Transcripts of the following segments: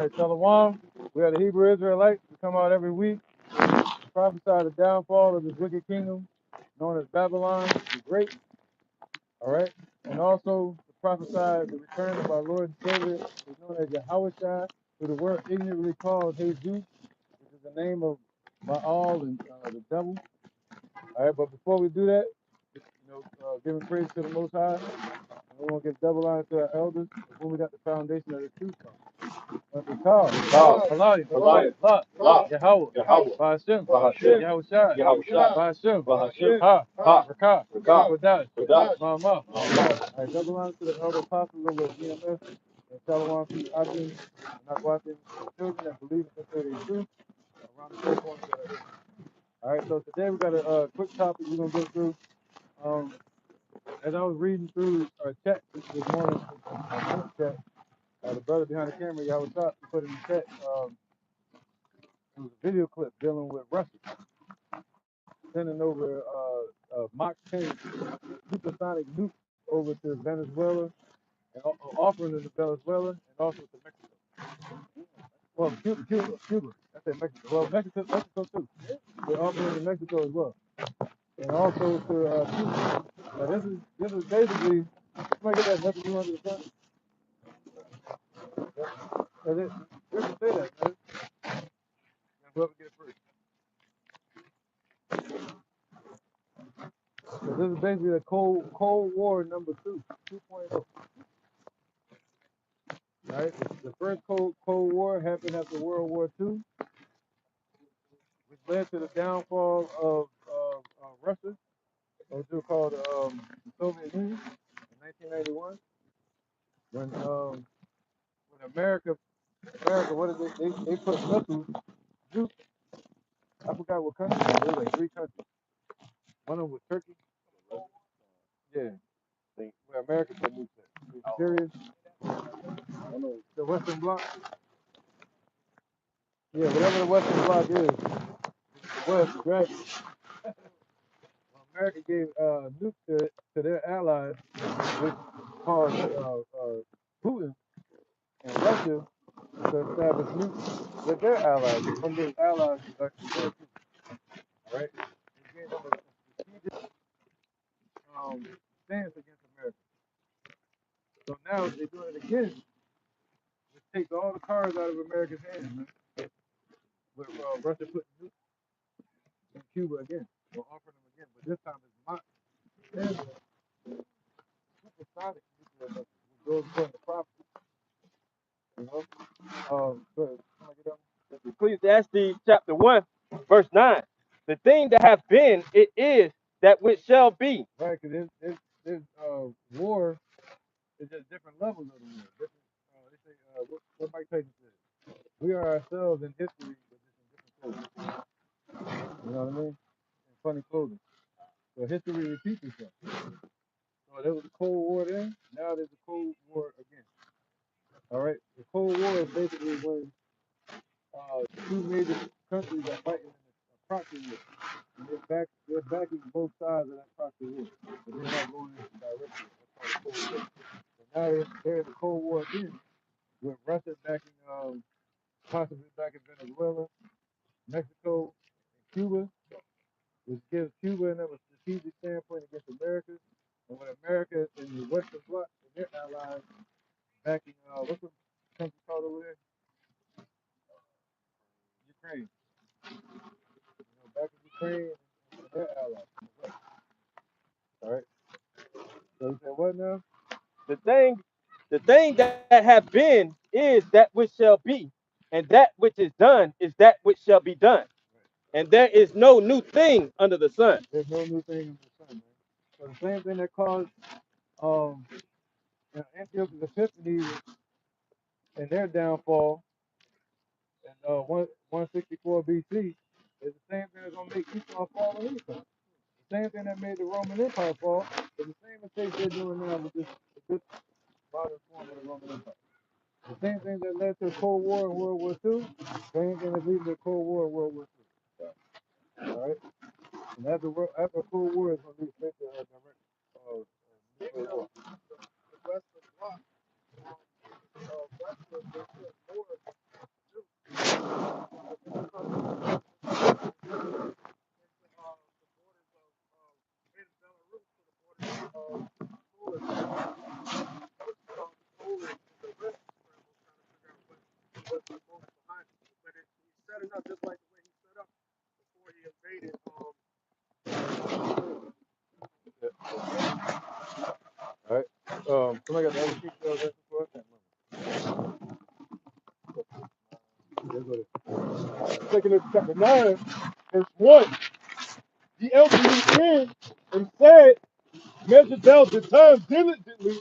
Hey, Shalom. We are the Hebrew Israelites. We come out every week, prophesy the downfall of this wicked kingdom known as Babylon the Great. All right. And also to prophesy the return of our Lord and Savior, who is known as Yahushua, who the word ignorantly called Jesus, which is the name of Baal and the devil. All right. But before we do that, giving praise to the Most High, and we won't give double honor to our elders before we got the foundation of the truth from. Call. Allah, Yahweh, Ba'ashem, Yahushua, Ba'ashem, Ha, Rakah, Kodash, Mama. All right, double honor to the elder apostles over at GMS, and Shalom to the Adjins, and Akwati, the children that believe in the truth around the four corners of the earth. All right, so today we got a quick topic we're going to go through. As I was reading through our chat this morning, chat, the brother behind the camera, Yahushua, put in the chat, it was a video clip dealing with Russia sending over Mach 10 supersonic nukes over to Venezuela and offering it to Venezuela and also to Mexico. Well, Cuba. I said Mexico. Well, Mexico too. They're offering it to Mexico as well, and also to Cuba. Now this is basically. Somebody get that nothing new under the sun. That's it. Where can say that, man? Whoever get it first. So this is basically the Cold War number 2.0. Right? The first Cold War happened after World War II, which led to the downfall of Russia, or what called the Soviet Union in 1991. When America, what did they put missiles, nukes, I forgot what country, there was like 3 countries. One of them was Turkey. Yeah. Where America put nukes at. It's serious. The Western Bloc. Yeah, whatever the Western Bloc is, the West, right? America gave nukes to their allies, which caused Putin and Russia to establish nukes with their allies. From those allies was actually there too. All right? It gave them a strategic stance against America. So now they're doing it again, which takes all the cards out of America's hands, man. With Russia putting nukes in Cuba again, or offering them again. But this time it's not supersonic nuclear weapons, which goes according to prophecy. You know? Ecclesiastes chapter 1, verse 9. The thing that has been, it is that which shall be. Right, because there's war is just different levels of the war. Different, they say, what Mike Tyson said. We are ourselves in history, but just in different clothing. You know what I mean? In funny clothing. So history repeats itself. So there was a Cold War then. Now there's a Cold War again. All right. The Cold War is basically when two major countries are fighting in a proxy war. And they're backing both sides of that proxy war. But they're not going into directly. That's called Cold War. So now there's a Cold War again with Russia backing, possibly backing Venezuela, Mexico, and Cuba, which gives Cuba and them a strategic standpoint against America. And when America and the Western Bloc and their allies backing, what's the country called over there? Ukraine. Backing Ukraine and their allies. All right. So you said what now? The thing that have been is that which shall be, and that which is done is that which shall be done. And there is no new thing under the sun. There's no new thing under the sun, man. So the same thing that caused Antiochus Epiphanes and their downfall in 164 BC is the same thing that's gonna make Esau fall on Esau. The same thing that made the Roman Empire fall is the same mistake they're doing now with this modern form of the Roman Empire. The same thing that led to the Cold War and World War II, same thing that leads to the Cold War and World War III. All right? And after Cold War, it's going to lead to a direct nuclear war. The Western Bloc, Russia, they sent more All right. Somebody got the other sheet for us before? I can't remember. Taking it to chapter 9, verse 1. The elder looked in and said, measure thou the time diligently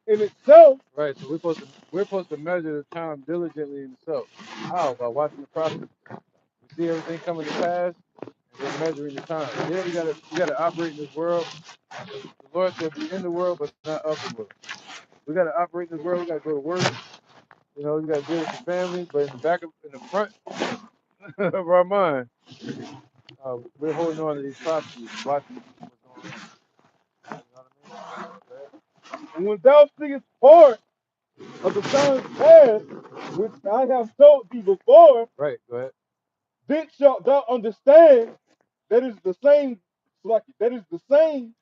in itself. Right, so we're supposed to measure the time diligently in itself. How? By watching the prophets. We see everything coming to pass, and we're measuring the time. Yeah, we gotta operate in this world. The Lord said, be in the world, but not of the world. We gotta operate in this world. We gotta go to work. You know, you gotta deal with your family, but in the front of our mind, we're holding on to these prophecies, watching what's going on. You know what I mean? And when thou seest part of the times past, which I have told thee before, right? Go ahead. Then shalt thou understand that is the same, that is the same,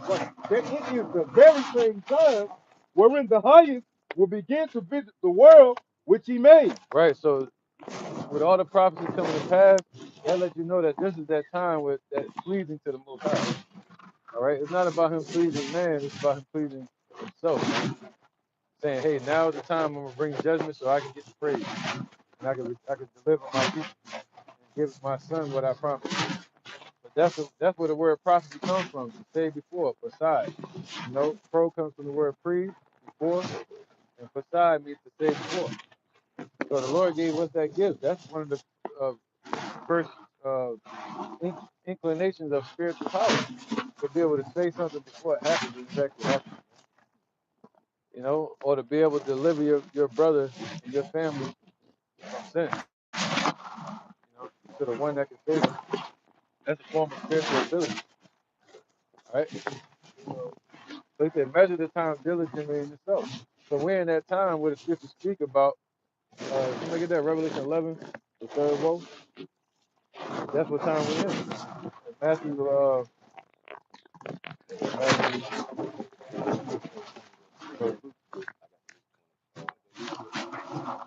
that it is the very same time wherein the highest will begin to visit the world which he made. Right. So with all the prophecies coming to pass, that lets you know that this is that time where that's pleasing to the Most High. All right. It's not about him pleasing man. It's about him pleasing himself. Man. Saying, hey, now is the time I'm gonna bring judgment so I can get the praise, and I can deliver my people and give my son what I promised. But that's where the word prophecy comes from. To say before, beside. You know, pro comes from the word pre, before, and beside means to say before. So the Lord gave us that gift. That's one of the first inclinations of spiritual power, to be able to say something before it happens when it's actually happening. You know, or to be able to deliver your brother and your family from sin. You know, to the one that can save them. That's a form of spiritual ability. All right. So he said, measure the time diligently in yourself. So we're in that time where the scriptures speak about, somebody get that, Revelation 11, the third woe. That's what time we're in. Matthew,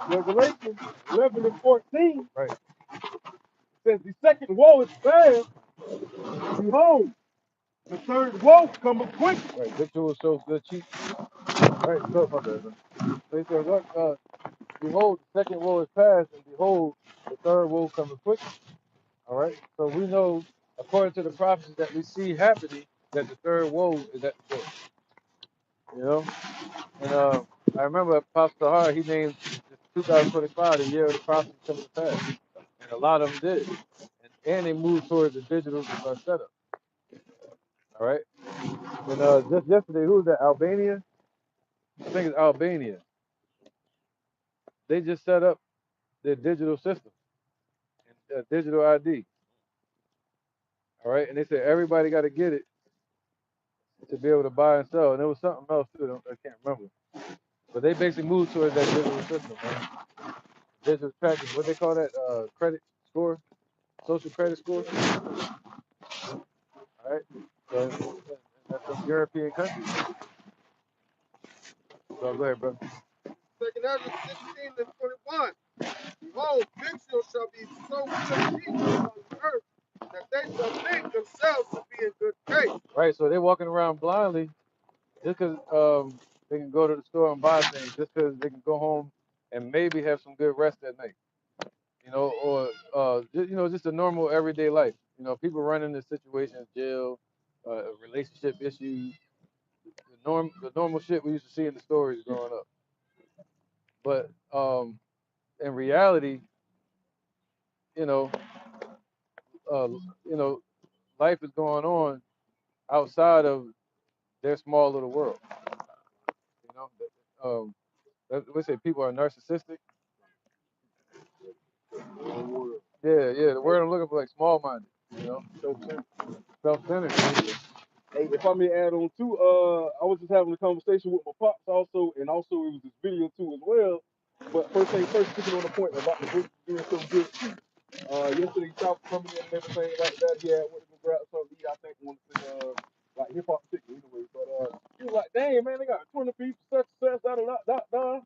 Revelation 11 and 14, right, says the second woe is past. Behold, the third woe cometh quick. Right, Victor was so good, cheap. Right, so my bad, man. So he said, look, behold, the second woe is past, and behold, the third woe cometh quick. All right. So we know, according to the prophecies that we see happening, that the third woe is at the door. You know? And I remember Apostle Hart, he named 2025 the year of the prophecy coming to pass. And a lot of them did. And they moved towards the digital setup. All right. And just yesterday, who was that? Albania? I think it's Albania. They just set up their digital system, and digital ID. All right. And they said everybody got to get it to be able to buy and sell. And there was something else too. I can't remember. But they basically moved towards that digital system, man. Digital tracking, what they call that? Credit score, social credit score. All right. So that's some European countries. So go ahead, brother. Second Ezra 16 and 21. Behold, Israel shall be so good people on the earth that they shall think themselves to be in good case. Right. So they're walking around blindly just because they can go to the store and buy things, just because they can go home and maybe have some good rest at night. You know, or just a normal everyday life. You know, people run into situations, jail, relationship issues, the normal shit we used to see in the stories growing up. But in reality, you know, uh, you know, life is going on outside of their small little world. You know, we say people are narcissistic. Yeah, the word I'm looking for, like small-minded. You know, self-centered. Hey, if I may add on too, I was just having a conversation with my pops also, and also it was this video too as well. But first thing first, speaking on the point about the group doing so good too. Yesterday, South coming in and everything like that. Yeah, I went to go grab something to eat. I think one of the like hip hop chicken anyway. But he was like, "Dang man, they got 20 people, such and such, da da da da."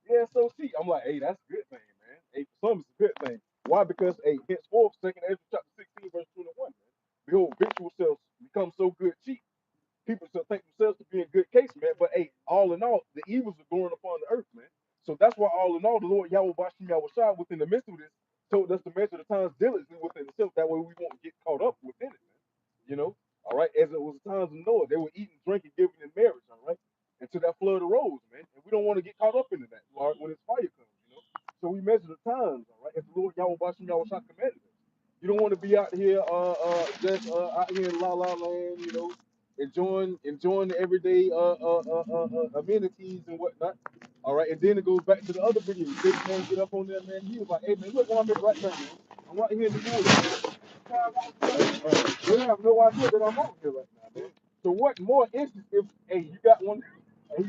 Yeah, so see, I'm like, hey, that's a good thing, man. Hey, for some, it's a good thing. Why? Because henceforth, 2nd Ezra chapter 16, verse 21, man. Behold, victual shall become so good cheap. People still think themselves to be in good case, man. But hey, all in all, the evils are going upon the earth, man. So that's why all in all, the Lord Yahweh Bashim Yahweh within the midst of this told us to measure the times diligently within itself. That way we won't get caught up within it, man. You know, all right. As it was the times of Noah, they were eating, drinking, giving in marriage, all right, until that flood arose, man. And we don't want to get caught up into that, all right, when this fire comes, you know. So we measure the times, all right, as the Lord Yahweh Bashim Yahweh commanded us. You don't want to be out here, just out here in la la land, you know, enjoying the everyday amenities and whatnot. All right, and then it goes back to the other video. Big man get up on there, man. He was like, "Hey man, look what I'm at right now, man. I'm right here in the woods, man. They have no idea that I'm out here right now, man. So what more instance if hey you got one of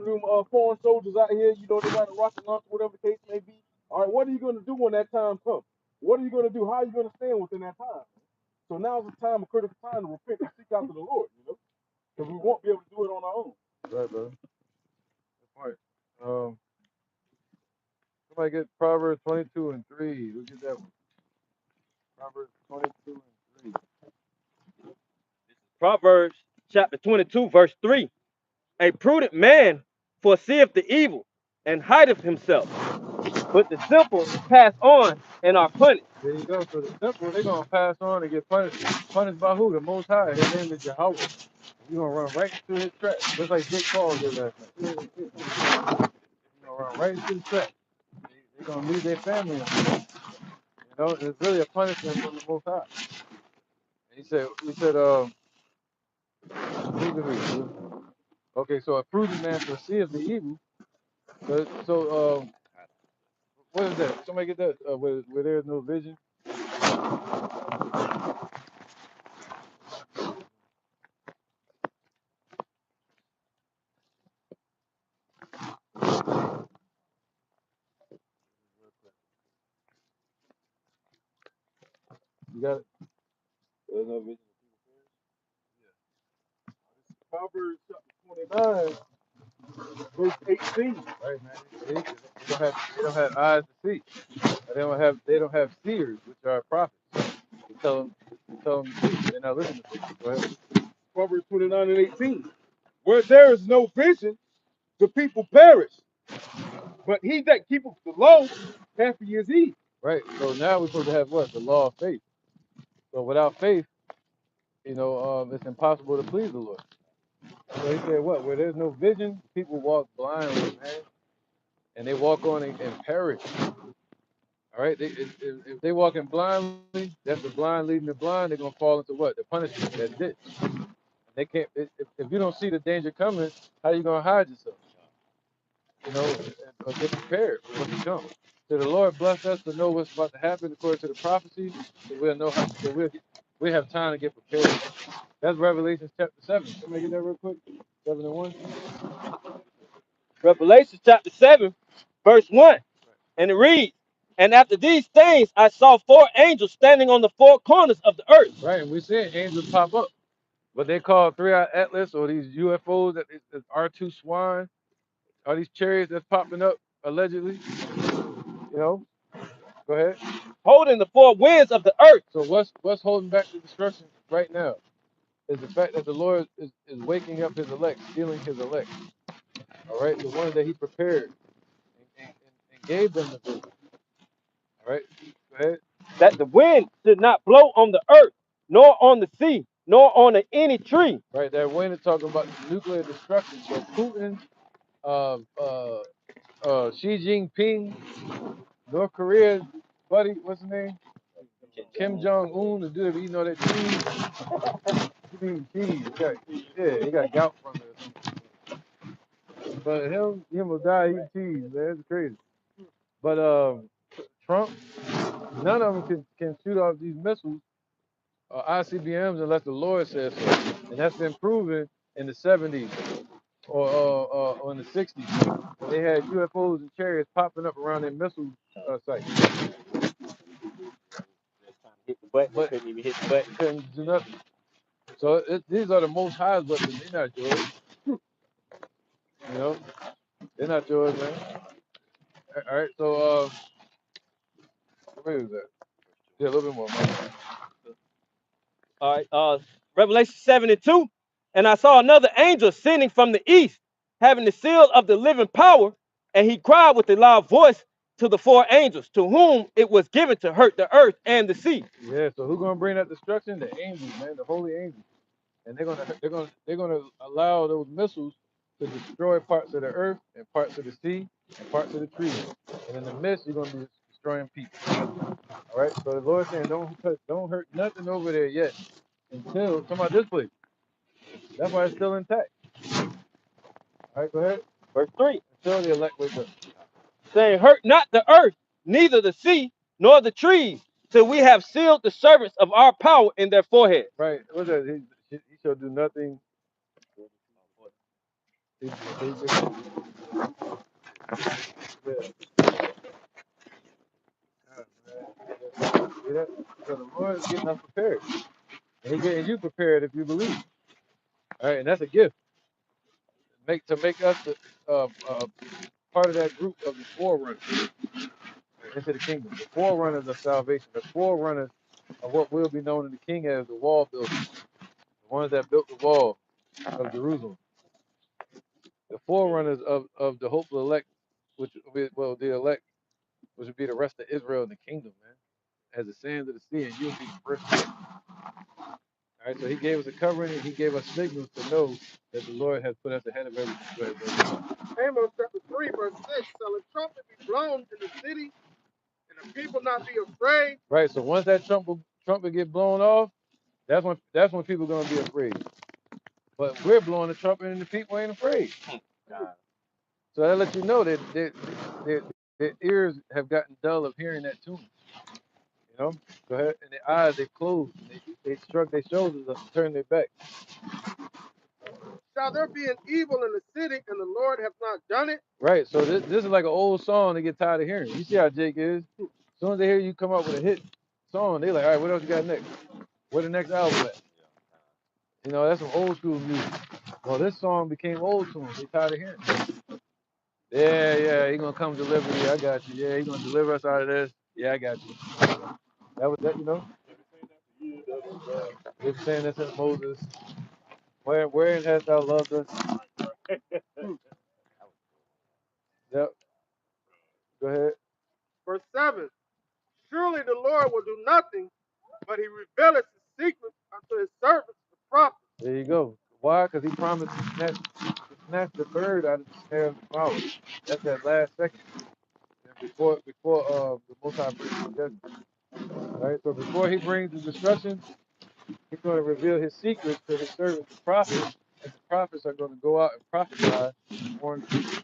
them foreign soldiers out here, you know, they got a rocket launcher, whatever the case may be. All right, what are you gonna do when that time comes? What are you gonna do? How are you gonna stand within that time? So now's the time, a critical time to repent and seek after the Lord, you know, because we won't be able to do it on our own. Right, brother. Good point. Somebody get Proverbs 22 and 3. Who get that one? Proverbs 22 and 3. Proverbs chapter 22, verse 3. A prudent man foreseeth the evil and hideth himself, but the simple pass on and are punished. There you go. So the simple, they're going to pass on and get punished. Punished by who? The Most High. His name is Yahweh. You're going to run right into his trap, just like Jake Paul did last night. You're going to run right into the trap. They're going to leave their family. You know, it's really a punishment from the Most High. And he said, okay, so a prudent man foreseeth the evil. So what is that? Somebody get that? Where there's no vision. You got it? There's no vision. Proverbs chapter 29, verse 18. Right, man. They don't have eyes to see. They don't have seers, which are prophets. They tell them to see. They're not listening to them. Go ahead. Proverbs 29 and 18. Where there is no vision, the people perish. But he that keepeth the law, happy is he. Right. So now we're supposed to have what? The law of faith. So without faith, it's impossible to please the Lord. So he said, what? Where there's no vision, people walk blindly, man, and they walk on and perish. All right. If they walking blindly, that's the blind leading the blind. They're gonna fall into what? The punishment. That ditch. They can't. If you don't see the danger coming, how you gonna hide yourself? You know, or get prepared for what's to come. So the Lord bless us to know what's about to happen according to the prophecy, so we'll know how. So we have time to get prepared. That's Revelation chapter 7. Somebody get that real quick. 7 and 1. Revelation chapter 7, verse 1. And it reads, and after these things I saw four angels standing on the four corners of the earth. Right, and we're seeing angels pop up. What they call 3-eyed Atlas or these UFOs that is R2 Swan, are these chariots that's popping up allegedly? You know, go ahead. Holding the four winds of the earth. So what's holding back the destruction right now is the fact that the Lord is waking up his elect, stealing his elect. All right, the ones that he prepared and gave them the vision. All right, go ahead. That the wind should not blow on the earth, nor on the sea, nor on any tree. Right, that wind is talking about nuclear destruction. So Putin, Xi Jinping, North Korea, buddy, what's his name? Kim Jong Un, the dude eating all that cheese. He eating cheese. He got gout from it or something. But him will die eating cheese, man. It's crazy. But Trump, none of them can shoot off these missiles or ICBMs unless the Lord says so. And that's been proven in the 70s or in the 60s. When they had UFOs and chariots popping up around their missile sites. Hit the button, But couldn't even hit the button. couldn't do nothing. So these are the most high weapons. They're not yours. You know, they're not yours, man. All right. So Where is that? Yeah, a little bit more. All right. Revelation 7 and 2. And I saw another angel ascending from the east, having the seal of the living power, and he cried with a loud voice to the four angels, to whom it was given to hurt the earth and the sea. Yeah, so who's gonna bring that destruction? The angels, man, the holy angels. And they're gonna allow those missiles to destroy parts of the earth and parts of the sea and parts of the trees. And in the midst, you're gonna be destroying people. All right. So the Lord's saying, don't hurt nothing over there yet until come about this place. That's why it's still intact. All right, go ahead. Verse 3. Until the elect wake up. Saying, hurt not the earth, neither the sea, nor the trees, till we have sealed the servants of our power in their forehead. Right. What's that? He shall do nothing. He, yeah. See that? So the Lord is getting us prepared. And He's getting you prepared if you believe. All right, and that's a gift. To make us part of that group of the forerunners into the kingdom. The forerunners of salvation. The forerunners of what will be known in the king as the wall builders. The ones that built the wall of Jerusalem. The forerunners of the hopeful elect, which will be, well, the elect, which would be the rest of Israel in the kingdom, man. As the sands of the sea, and you'll be the first one. All right, so he gave us a covering and he gave us signals to know that the Lord has put us ahead of everything. Go ahead, brother. Amos chapter 3, verse 6, shall a trumpet be blown in the city, and the people not be afraid? Right, so once that trumpet get blown off, that's when people are gonna be afraid. But we're blowing the trumpet and the people ain't afraid. So that lets you know that their ears have gotten dull of hearing that tune. You know? Go ahead. And their eyes they closed. They struck their shoulders up and turned their back. Shall there be an evil in the city, and the Lord have not done it? Right. So this is like an old song they get tired of hearing. You see how Jake is. As soon as they hear you come up with a hit song, they like, all right, what else you got next? Where the next album at? You know, that's some old school music. Well, this song became old to them. They tired of hearing it. Yeah, he gonna come deliver you. I got you. Yeah, he gonna deliver us out of this. Yeah, I got you. That was that, you know. They were saying this in Moses. Wherein hast thou loved us? Yep. Go ahead. Verse 7, surely the Lord will do nothing, but he revealeth his secrets unto his servants, the prophets. There you go. Why? Because he promised to snatch the bird out of the snare of the fowler. That's that last second. And before the Most High brings the judgment. All right. So before he brings the destruction, he's going to reveal his secrets to his servants, the prophets, and the prophets are going to go out and prophesy and warn the people.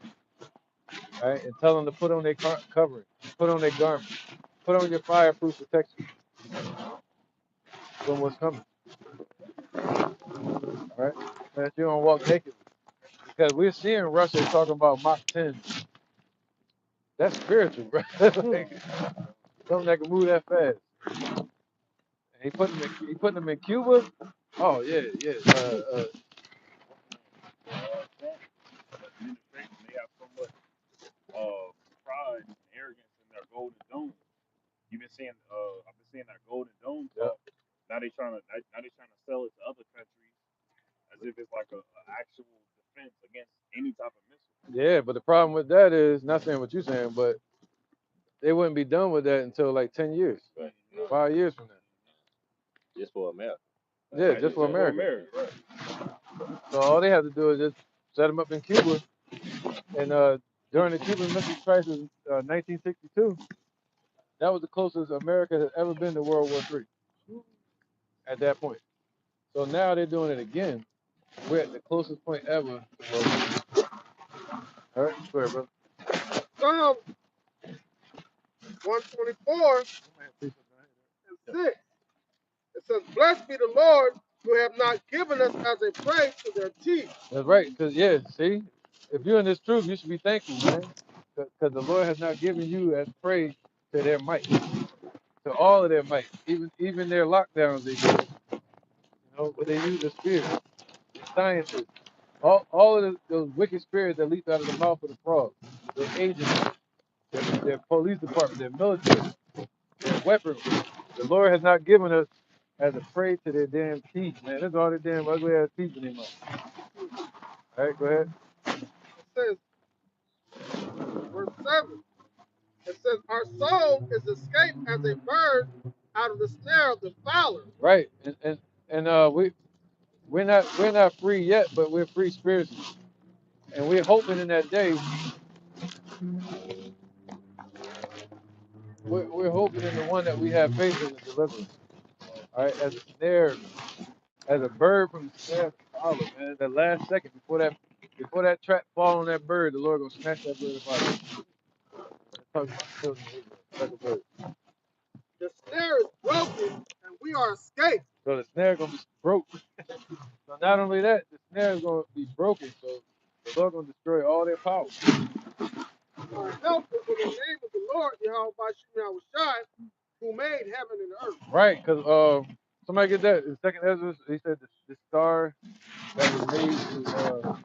All right, and tell them to put on their covering, put on their garments, put on your fireproof protection from what's coming. All right, that you don't walk naked. Because we're seeing Russia talking about Mach 10. That's spiritual, bro. Like, something that can move that fast. And he putting them in Cuba. Oh yeah. Administration, they have so much pride and arrogance in their golden dome. You've been seeing, I've been seeing that golden dome Yep. talk. Now they trying to sell it to other countries as if it's like a actual defense against any type of missile. Yeah, but the problem with that is not saying what you're saying, but they wouldn't be done with that until like 10 years, Right. 5 years from now. Just for America. Yeah, just for America. So all they have to do is just set them up in Cuba. And during the Cuban Missile Crisis, 1962, that was the closest America has ever been to World War III. At that point. So now they're doing it again. We're at the closest point ever to World War III. All right, go ahead, bro. Psalm 124 and 6. It says, blessed be the Lord who have not given us as a prey to their teeth. That's right, because, yeah, see, if you're in this truth, you should be thankful, man. Because the Lord has not given you as prey to their might, to all of their might, even their lockdowns they do. You know, but they use the spirit, the scientists, all of those wicked spirits that leap out of the mouth of the frog, their agents, their police department, their military, weapon the Lord has not given us as a prey to their damn teeth, man. That's all their damn ugly ass teeth in their mouth. All right, go ahead. It says, verse 7, it says, our soul is escaped as a bird out of the snare of the fowler. Right, and we're not free yet, but we're free spiritually, and we're hoping in that day. We're hoping in the one that we have faith in to deliver us. All right, as a snare, as a bird from the snare of the fowler, man. That last second before that trap fall on that bird, the Lord gonna snatch that bird up out of it. Let's talk about the children of Israel. Like a bird. The snare is broken, and we are escaped. So the snare gonna be broke. So not only that, the snare is gonna be broken. So the Lord gonna destroy all their power. Our help is in the name of the Lord, Yahweh, who made heaven and earth. Right, because somebody get that in Second Ezra. He said the star that was made to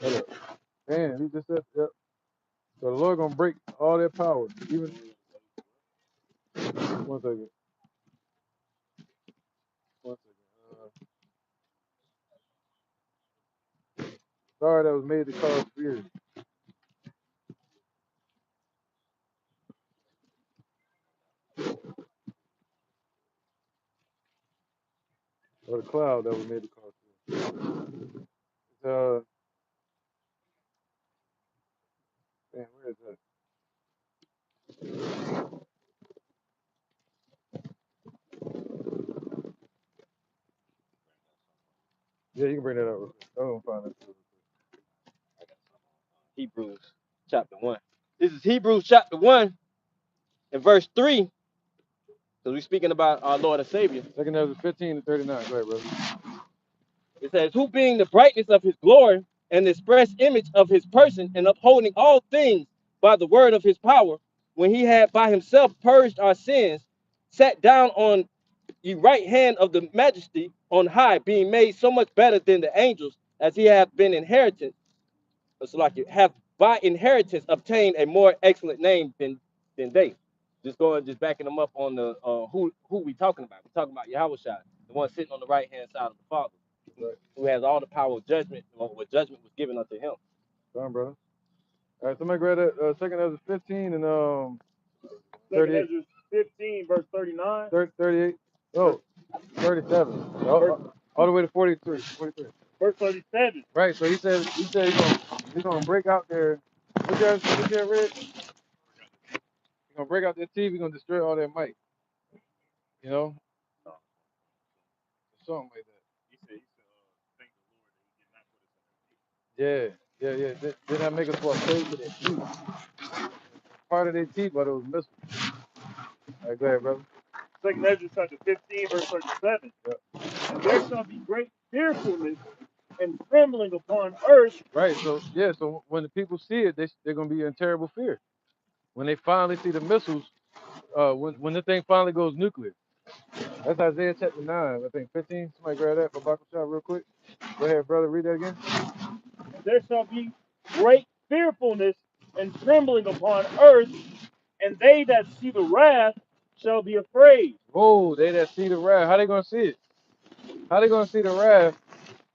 hold up. Man, he just said yep. So the Lord gonna break all their power. Even 1 second. 1 second. Star that was made to cause fear. Or the cloud that was made to cause fear. Man, where is that? Yeah, you can bring that up real quick. I'm gonna find that. Hebrews chapter 1. This is Hebrews chapter 1 and verse 3. So we're speaking about our Lord and Savior. Second Ezra 15 to 39. Go ahead, brother. It says, who being the brightness of his glory and the express image of his person, and upholding all things by the word of his power, when he had by himself purged our sins, sat down on the right hand of the majesty on high, being made so much better than the angels, as he hath been inherited, so like you have by inheritance obtained a more excellent name than they. Just going, just backing them up on the who we talking about. We're talking about Yahweh Shai, the one sitting on the right hand side of the Father, Right. who has all the power of judgment, where judgment was given unto him. Go on, brother. All right, somebody grab that Second Ezra 15 and Second 38. Ezra 15, verse 39. 38. Oh, 37. All the way to 43. 43. Verse 37. Right. So he said he's gonna break out their what you read? He's gonna break out their teeth. He's gonna destroy all their might. You know, something like that. He said, thank the Lord that he did not put us in Yeah, yeah, yeah. Did not make us fall prey to their teeth. Part of their teeth, but it was missiles. All right, go ahead, brother. Second Ezra chapter 15, verse 37. Yep. And there shall be great fearfulness and trembling upon earth. Right. So yeah. So when the people see it, they're gonna be in terrible fear. When they finally see the missiles, when the thing finally goes nuclear. That's Isaiah chapter 9, I think 15. Somebody grab that for Bible shot real quick. Go ahead, brother. Read that again. And there shall be great fearfulness and trembling upon earth, and they that see the wrath shall be afraid. Oh, they that see the wrath. How they gonna see it? How they gonna see the wrath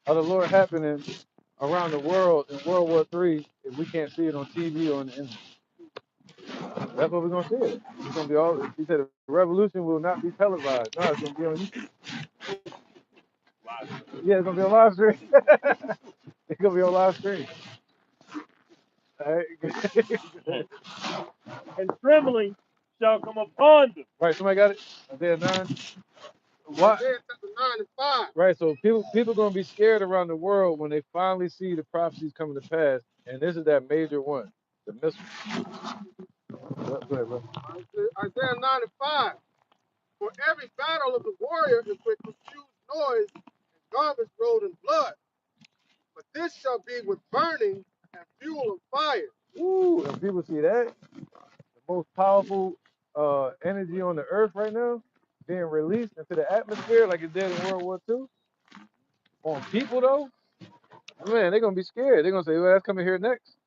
of the Lord happening around the world in World War III if we can't see it on TV or on the internet? That's what we're gonna see it. It's gonna be all. He said the revolution will not be televised. No, it's gonna be on YouTube. Yeah, it's gonna be on live stream. It's gonna be on live stream. All right. And trembling shall come upon them. Right. Somebody got it. Isaiah 9. Why? Isaiah chapter 9 and 5. Right, so people gonna be scared around the world when they finally see the prophecies coming to pass, and this is that major one, the missile. Go ahead, bro. Isaiah 9 and 5. For every battle of the warrior is with confused noise and garments rolled in blood. But this shall be with burning and fuel of fire. Ooh, and people see that the most powerful energy on the earth right now being released into the atmosphere like it did in World War II. On people though, man, they're gonna be scared. They're gonna say, "Well, that's coming here next."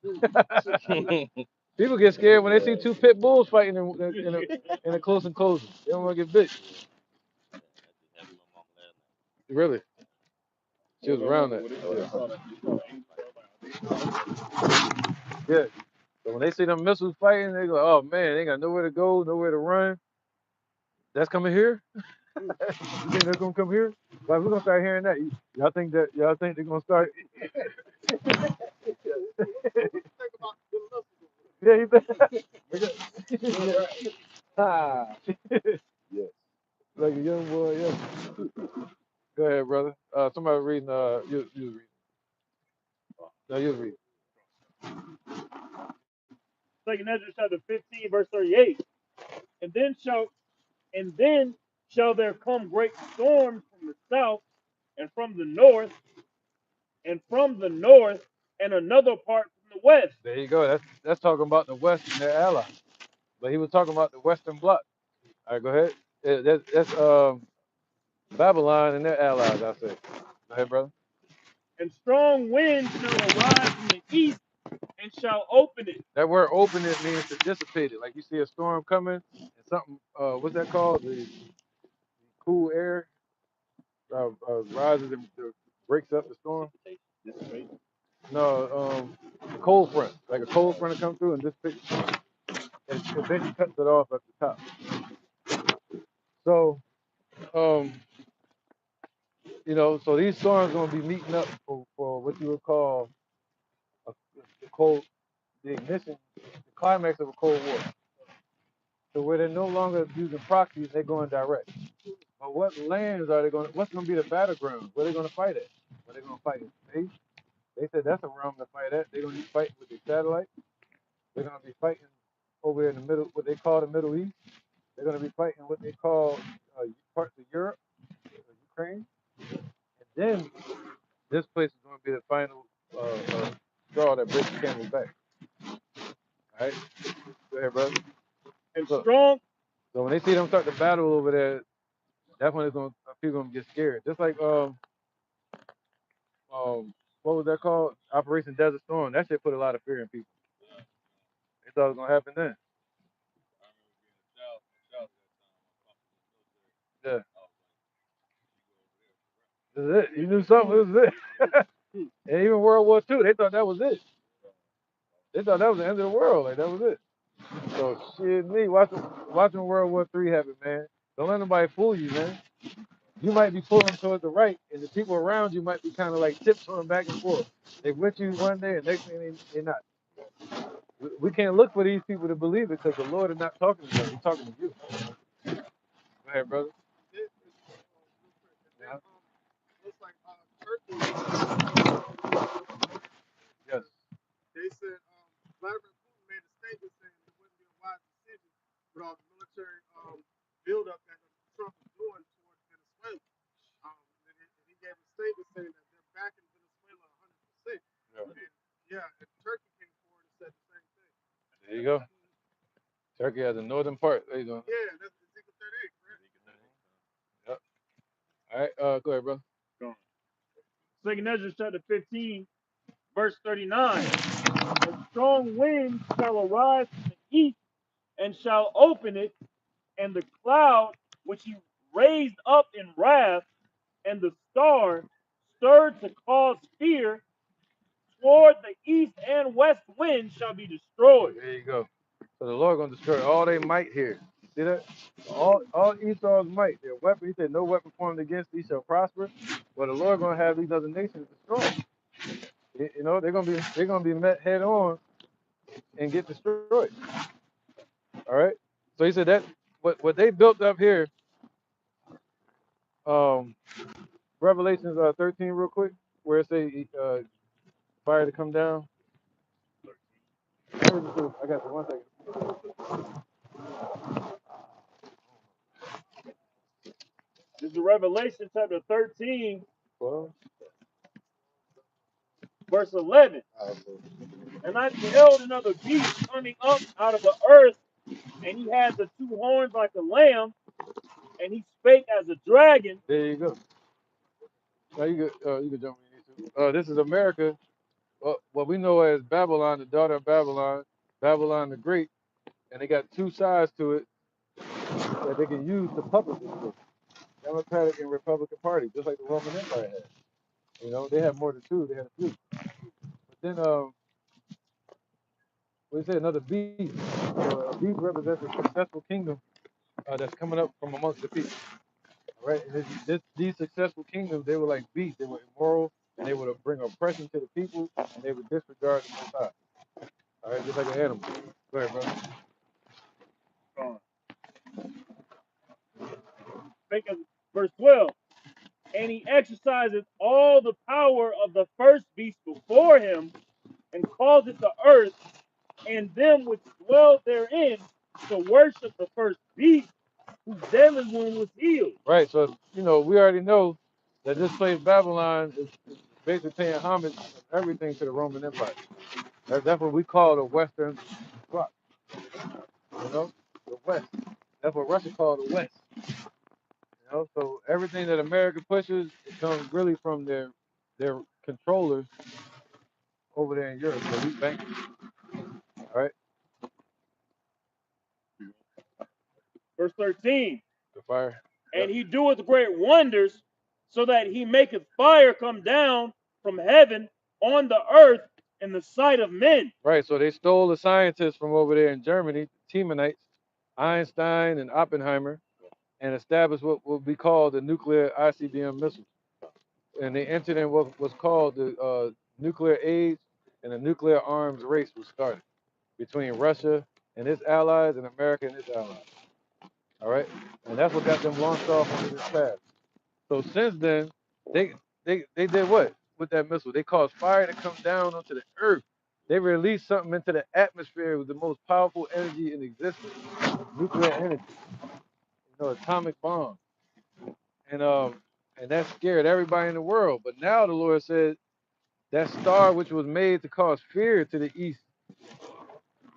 People get scared when they see two pit bulls fighting in a close enclosure. They don't want to get bit. Really? She was around that. Yeah. So when they see them missiles fighting, they go, "Oh man, they got nowhere to go, nowhere to run. That's coming here. You think they're gonna come here? Like we're gonna start hearing that. Y'all think they're gonna start? Yeah, you think? Ah. Yeah. Like a young boy. Yeah. Go ahead, brother. Somebody reading. You read. No, you read. Second Ezra chapter 15, verse 38. And then shall there come great storms from the south and from the north and another part from the west. There you go. That's talking about the West and their allies. But he was talking about the Western Bloc. All right, go ahead. That's Babylon and their allies, I say. Go ahead, brother. And strong winds shall arise from the east and shall open it. That word open it means to dissipate it. Like you see a storm coming and something, what's that called? The cool air rises and breaks up the storm. No, the cold front. Like a cold front will come through and dissipate the storm. And eventually cuts it off at the top. So, so these storms going to be meeting up for what you would call the ignition, the climax of a Cold War. So where they're no longer using proxies, they're going direct. But what lands are they going? What's going to be the battleground? Where are they going to fight at? Where they going to fight in space? They said that's a realm to fight at. They're going to be fighting with their satellites. They're going to be fighting over there in the middle, what they call the Middle East. They're going to be fighting what they call parts of Europe, Ukraine. And then this place is going to be the final straw that breaks the camel's back. All right, go ahead, brother. And So, strong. so when they see them start to battle over there, that's when people gonna get scared. Just like what was that called? Operation Desert Storm. That shit put a lot of fear in people. They thought it was gonna happen then. Yeah, this is it. You knew something. This is it. And even World War II, they thought that was it. They thought that was the end of the world. Like that was it. So shit, me watching World War III happen, man. Don't let nobody fool you, man. You might be pulling towards the right, and the people around you might be kind of like tiptoeing back and forth. They with you one day, and next thing they're not. We can't look for these people to believe it because the Lord is not talking to them. He's talking to you. Go ahead, brother. Yeah. Looks like Turkey. Yes. They said Vladimir Putin made a statement saying it wouldn't be a wise decision with all the military buildup that Trump is doing towards Venezuela. And he gave a statement saying that they're backing Venezuela 100%. And Turkey came forward and said the same thing. There you go. Turkey has the northern part. There you go. Yeah, that's Ezekiel 38, correct? Yep. All right. Go ahead, brother. Second Ezra chapter 15, verse 39. And strong winds shall arise from the east and shall open it, and the cloud which he raised up in wrath, and the star stirred to cause fear toward the east and west wind shall be destroyed. There you go. So the Lord gonna destroy all they might here. See that? All Esau's might. Their weapon. He said, "No weapon formed against thee shall prosper." But the Lord gonna have these other nations destroyed. They're gonna be met head on and get destroyed. All right. So he said that what they built up here. Um, Revelations 13, real quick, where it say fire to come down. I got the 1 second. This is Revelation chapter 13, Well, verse 11. And I beheld another beast coming up out of the earth, and he had the two horns like a lamb, and he spake as a dragon. there you go. Now you can jump when you need to. This is America. What we know as Babylon, the daughter of Babylon. Babylon the Great, and they got two sides to it that they can use to puppet this thing. Democratic and Republican Party, just like the Roman Empire had. You know, they had more than two, they had a few. But then, what do you say, another beast. So a beast represents a successful kingdom that's coming up from amongst the people. All right, and these successful kingdoms, they were like beasts. They were immoral, and they would bring oppression to the people, and they would disregard the Most High. All right, just like an animal. Go ahead, brother. Think of verse 12. And he exercises all the power of the first beast before him, and causeth the earth and them which dwell therein to worship the first beast, whose deadly wound was healed. Right, so you know we already know that this place Babylon is basically paying homage of everything to the Roman Empire. That's what we call the Western Bloc. You know, the West. That's what Russia called the West. You know, so everything that America pushes it comes really from their controllers over there in Europe, the elite bankers. All right, Verse 13. the fire. And Yep. he doeth great wonders, so that he maketh fire come down from heaven on the earth in the sight of men. Right, so they stole the scientists from over there in Germany, the Teamanites, Einstein and Oppenheimer, and established what would be called the nuclear ICBM missiles. And they entered in what was called the nuclear age, and a nuclear arms race was started between Russia and its allies and America and its allies. All right, and that's what got them launched off into this path. So since then, they they did what with that missile? They caused fire to come down onto the earth. They released something into the atmosphere with the most powerful energy in existence, nuclear energy, you know, atomic bomb, and and that scared everybody in the world. But now the Lord said that star which was made to cause fear to the east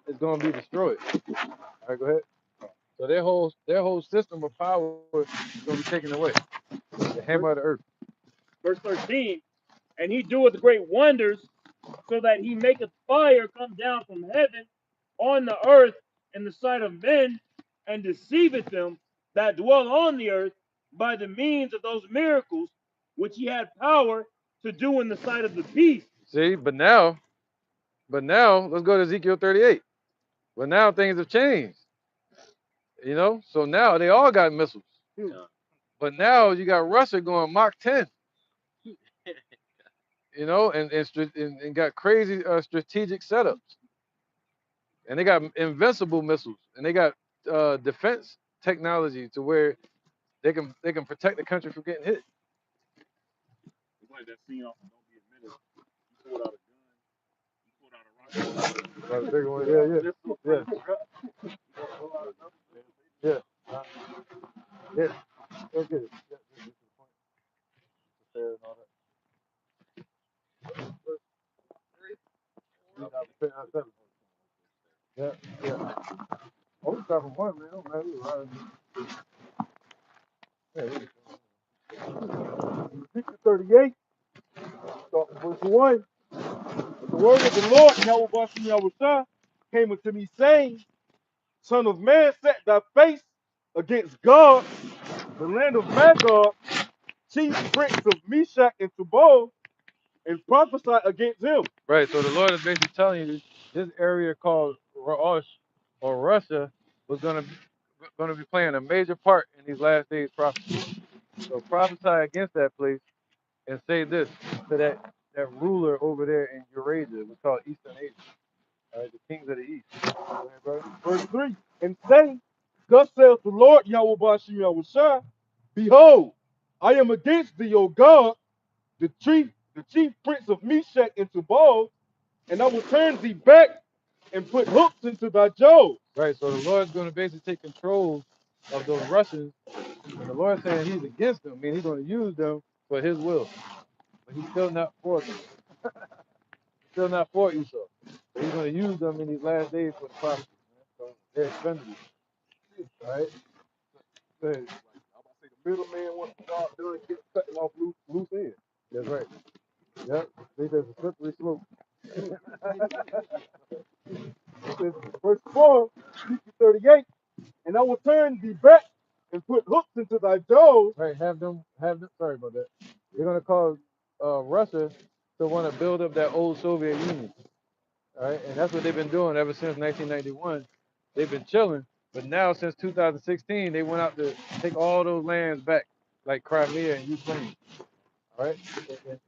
is going to be destroyed. All right, go ahead. So their whole system of power is going to be taken away. The hammer of the earth. Verse 13. And he doeth great wonders, so that he maketh fire come down from heaven on the earth in the sight of men, and deceiveth them that dwell on the earth by the means of those miracles which he had power to do in the sight of the beast. See, but now let's go to Ezekiel 38. But now things have changed. You know, so now they all got missiles. But now you got Russia going Mach 10. You know, and got crazy strategic setups. And they got invincible missiles, and they got defense technology to where they can protect the country from getting hit. It's like that scene off of Don't Be a Menace. He pulled out a gun. He pulled out a rocket. Like the bigger one, yeah. Yeah. Go get it. Yeah, get to the point. Fair and all that. Yeah, yeah. Oh, we start from one, man. Don't matter. Ezekiel 38, start from verse 1. The word of the Lord, Yahweh came unto me, saying, Son of man, set thy face against God, the land of Magog, chief prince of Meshach and Tubal, and prophesy against him. Right. So the Lord is basically telling you this area called Rosh or Russia was gonna be playing a major part in these last days prophecy. So prophesy against that place and say this to that ruler over there in Eurasia, we call Eastern Asia. All right, the kings of the East. Go ahead, brother. Verse 3. And say, Thus saith the Lord, Yahweh, Behold, I am against thee, O God, the chief prince of Meshach and Tubal, and I will turn thee back and put hooks into thy jaws. Right. So the Lord's going to basically take control of those Russians, and the Lord's saying He's against them. I mean, He's going to use them for His will, but He's still not for them. Still not for Esau. But He's going to use them in these last days for the prophecy. Man. So they're expendable. All right. Go ahead. I'm about to say the middleman wants to start doing get cutting off loose ends. That's right. Yep. See, there's a slippery slope. Verse 4, Ezekiel 38, and I will turn thee back and put hooks into thy jaws. Right, have them. Sorry about that. They're gonna cause Russia to want to build up that old Soviet Union. All right, and that's what they've been doing ever since 1991. They've been chilling, but now since 2016, they went out to take all those lands back, like Crimea and Ukraine. All right, and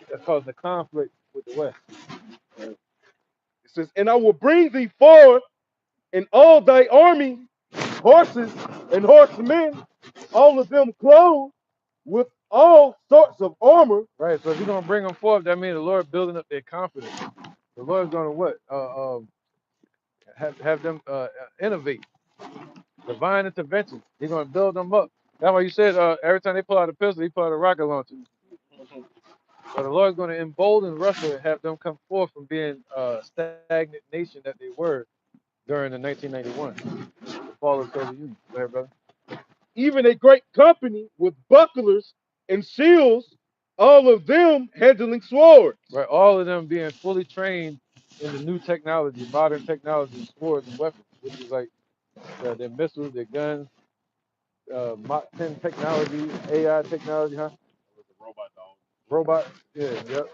that's causing the conflict with the West. It says, and I will bring thee forth and all thy army, horses and horsemen, all of them clothed with all sorts of armor. Right, so if you're gonna bring them forth, that means the Lord building up their confidence. The Lord's gonna what? Have them innovate, divine intervention. He's gonna build them up. That's why you said every time they pull out a pistol, he pull out a rocket launcher. So the Lord's gonna embolden Russia and have them come forth from being a stagnant nation that they were during the 1991, the fall of the Soviet Union. Go ahead, brother. Even a great company with bucklers and shields, all of them handling swords. Right, all of them being fully trained in the new technology, modern technology, swords and weapons, which is like their missiles, their guns, Mach 10 technology, AI technology, huh? Robot dog. Robots, yeah, yep,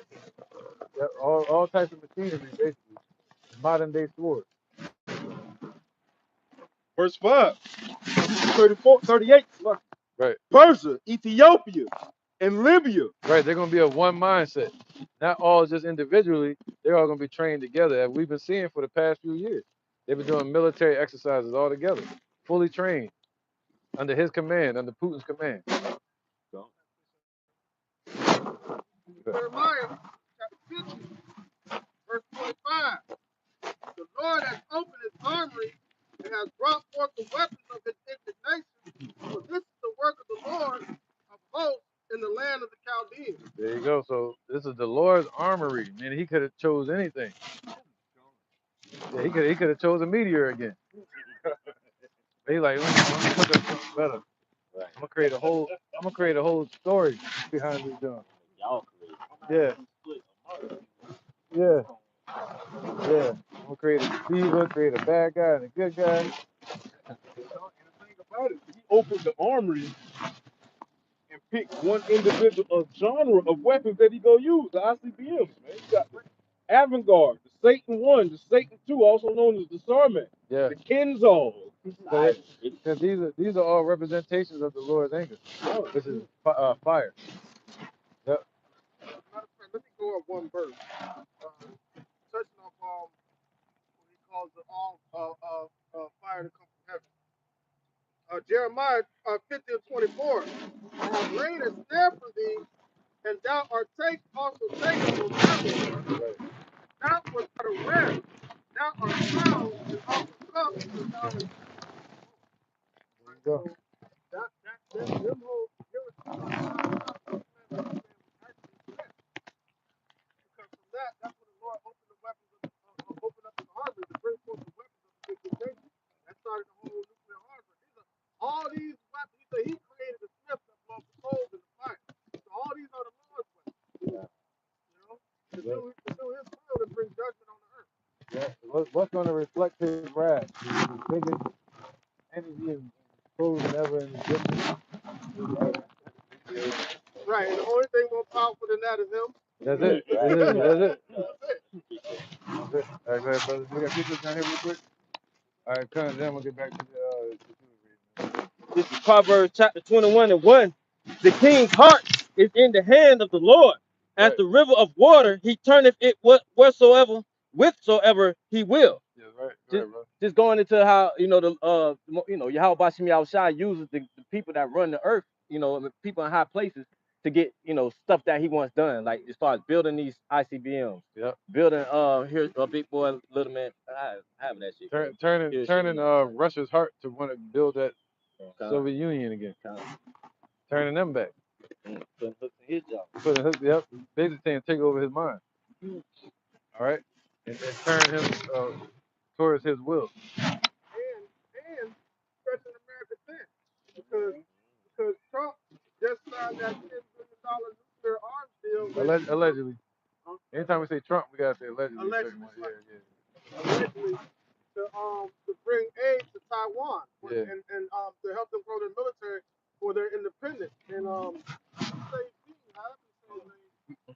all types of machinery, basically, modern day swords. Verse 5, 34, 38. Look, Right, Persia, Ethiopia, and Libya. right, they're gonna be of one mindset, not all just individually. They're all gonna be trained together, as we've been seeing for the past few years. They've been doing military exercises all together, fully trained under his command, under Putin's command. So, Jeremiah chapter 50, verse 25. The Lord has opened his armory and has brought forth the weapons of his indignation. For this is the work of the Lord of hosts in the land of the Chaldeans. there you go. So this is the Lord's armory. I mean, he could have chose anything. Yeah, he could have chose a meteor again. But he like, let me cook up something better. I'm gonna create a whole story behind this joint. Yeah, yeah, yeah. I'm gonna create a deceiver, create a bad guy and a good guy. And the thing about it, he opened the armory and picked one individual genre of weapons that he gonna use, the ICBMs, man. You got Avangard, the Satan 1, the Satan 2, also known as the Sarmat, Yeah. the Kenzal. Because these are all representations of the Lord's anger, which is fire. Yep. Matter of fact, let me go up one verse. Touching up what he calls the all fire to come from heaven. Jeremiah 50 and 24. I have laid a snare for thee, and thou art also taken, O Babylon. Thou wast not aware. Thou art found and also come because thou hast. There you go. So them whole here was talking about the man was actually sent. Because from that's when the Lord opened the weapons opened up his harbor to bring forth the weapons of the nation. That started the whole nuclear harbor. All these weapons. He said he created the smith that blows the coals in the fire. So all these are the Lord's weapons. Yeah. You know, to do his will and bring judgment on the earth. Yeah. What's going to reflect his wrath? His biggest energy and explosion ever in existence. Right, and the only thing more powerful than that is him. That's it. That's it. That's it. That's it. All right, go ahead, brother. We got to get this down here real quick. All right, then we'll get back to the This is Proverbs chapter 21 and 1. The king's heart is in the hand of the Lord. As right. the river of water, he turneth it whithersoever he will. Yeah, right. Go Just, ahead, brother. just going into how Yahweh Bashim Yahushua uses the people that run the earth, the people in high places to get stuff that he wants done, like as far as building these ICBMs, Yep. building here's a big boy, little man. I have that shit. Turning Russia's heart to want to build that Soviet Union again. Turning them back. Putting hooks in his job. Yep. Basically saying take over his mind. All right. And turn him towards his will. And stretching America thin. Because Trump just signed that $10 billion nuclear arms deal with Allegedly. Anytime we say Trump, we gotta say allegedly. Allegedly, Yeah, right. yeah. Allegedly to bring aid to Taiwan Yeah. and to help them grow their military for their independence. And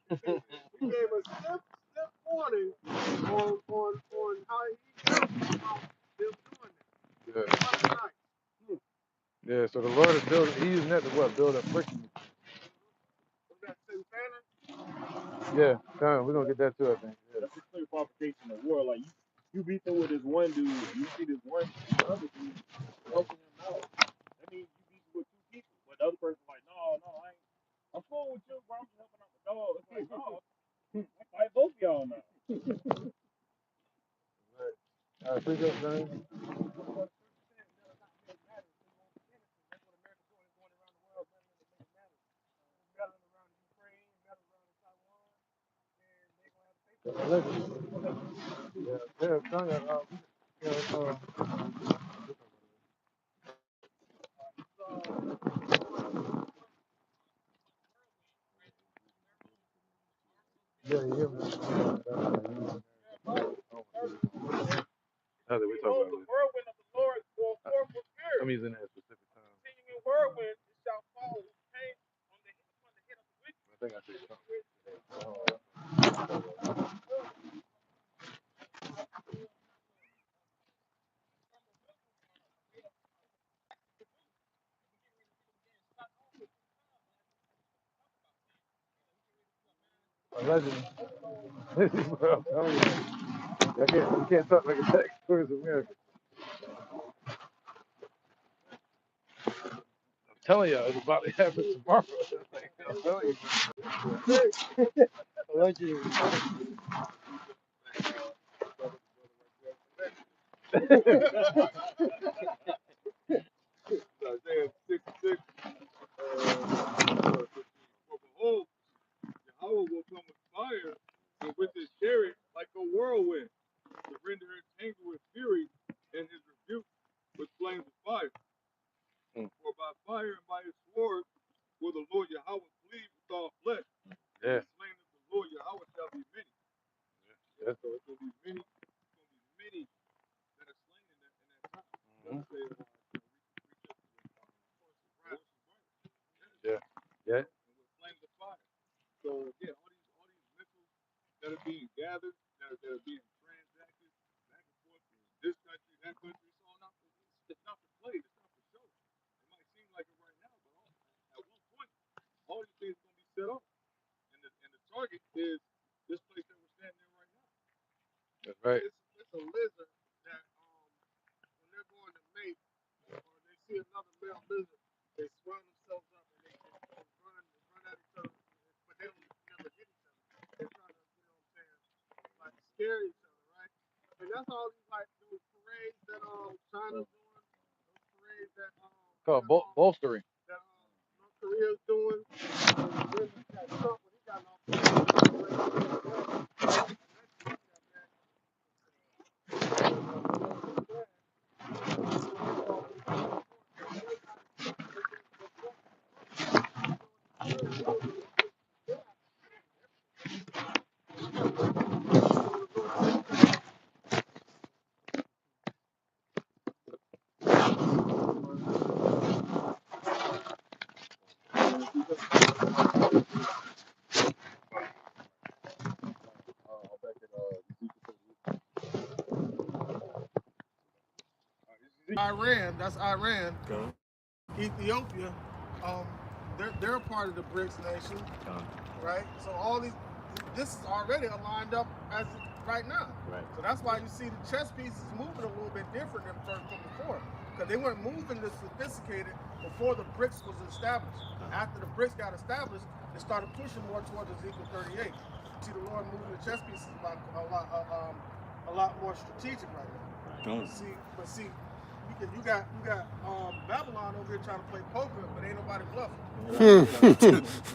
he gave a stiff warning on how he felt about them doing that. Yeah. Monday night. Yeah, so the Lord is building, he's using that to what? Build up friction. Was that Tim Banner? Yeah, we're gonna get that too, I think. Yeah. That's a clear provocation of war. Like you be through with this one dude, you see this one other dude helping him out. That means you be with two people. But the other person's like, no, I'm cool with you, bro. I'm just helping out the dog. It's like, no, I fight both of y'all now. I appreciate it, man. Yeah, you hear me? That's what we talk about. The whirlwind of the Lord will forth with fury. I'm using that specific time. Continuing whirlwind, it shall fall with pain upon the head of the wicked. I think I see something. Allegedly. Bro, I'm telling you. You can't talk like a tax towards America. I'm telling y'all, it's about to happen tomorrow. Like, I'm telling you. Allegedly. Isaiah 66, for behold, Yahweh will come with fire and with his chariot like a whirlwind to render his anger with fury and his rebuke with flames of fire. For by fire and by his sword will the Lord Yahweh plead with all flesh. Yeah. The slain of the Lord Yahweh shall be many. Yeah. So it's gonna be many. It's gonna be many that are slain in that time. Yeah. Yeah. And with flames of fire. So yeah, all these missiles that are being gathered, that are being transacted back and forth from this country, that country, so on. It's not for play. It's not for show. It might seem like it right now, but at one point, all these things are gonna be set off, and the target is this place that we're standing in right now. That's right. It's a lizard that when they're going to mate or they see another male lizard, they swell themselves up and they run at each other, but they don't never hit each other. They're trying to, you know what I'm saying, like scare each other, right? And that's all these like those parades that China's doing, those parades that Called bolstering. that North Korea's doing. And then you got Trump when he got off. Iran, that's Iran. Okay. Ethiopia, they're a part of the BRICS nation, right? So all these, this is already lined up as right now. Right. So that's why you see the chess pieces moving a little bit different than before, because they weren't moving this sophisticated before the BRICS was established. After the BRICS got established, they started pushing more towards Ezekiel 38. You see the Lord moving the chess pieces about a lot more strategic right now. See. You got Babylon over here trying to play poker, but ain't nobody bluffing.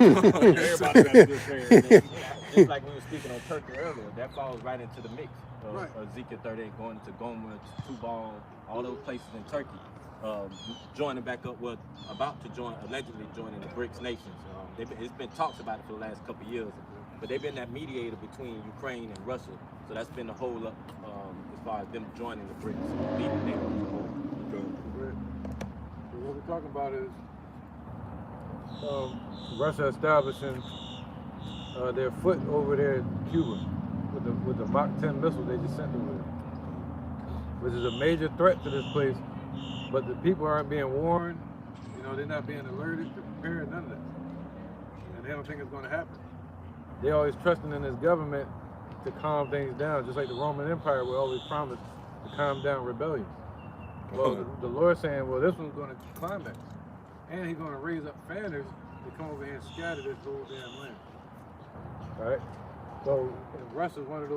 Everybody got a good player. Just like we were speaking on Turkey earlier, that falls right into the mix of Ezekiel 38, going to Gomer, Tubal, all those places in Turkey, joining back up with, about to join, allegedly joining the BRICS nations. It's been talks about it for the last couple of years, but they've been that mediator between Ukraine and Russia. So that's been the whole as far as them joining the BRICS, leading NATO as a whole. So what we're talking about is Russia establishing their foot over there in Cuba with the Mach 10 missile they just sent over there, which is a major threat to this place. But the people aren't being warned. You know, they're not being alerted to prepare, none of that. And they don't think it's going to happen. They're always trusting in this government to calm things down, just like the Roman Empire would always promise to calm down rebellion. Well, the Lord's saying, well, this one's going to climax. And he's going to raise up fanners to come over here and scatter this whole damn land. All right? So Russia's one of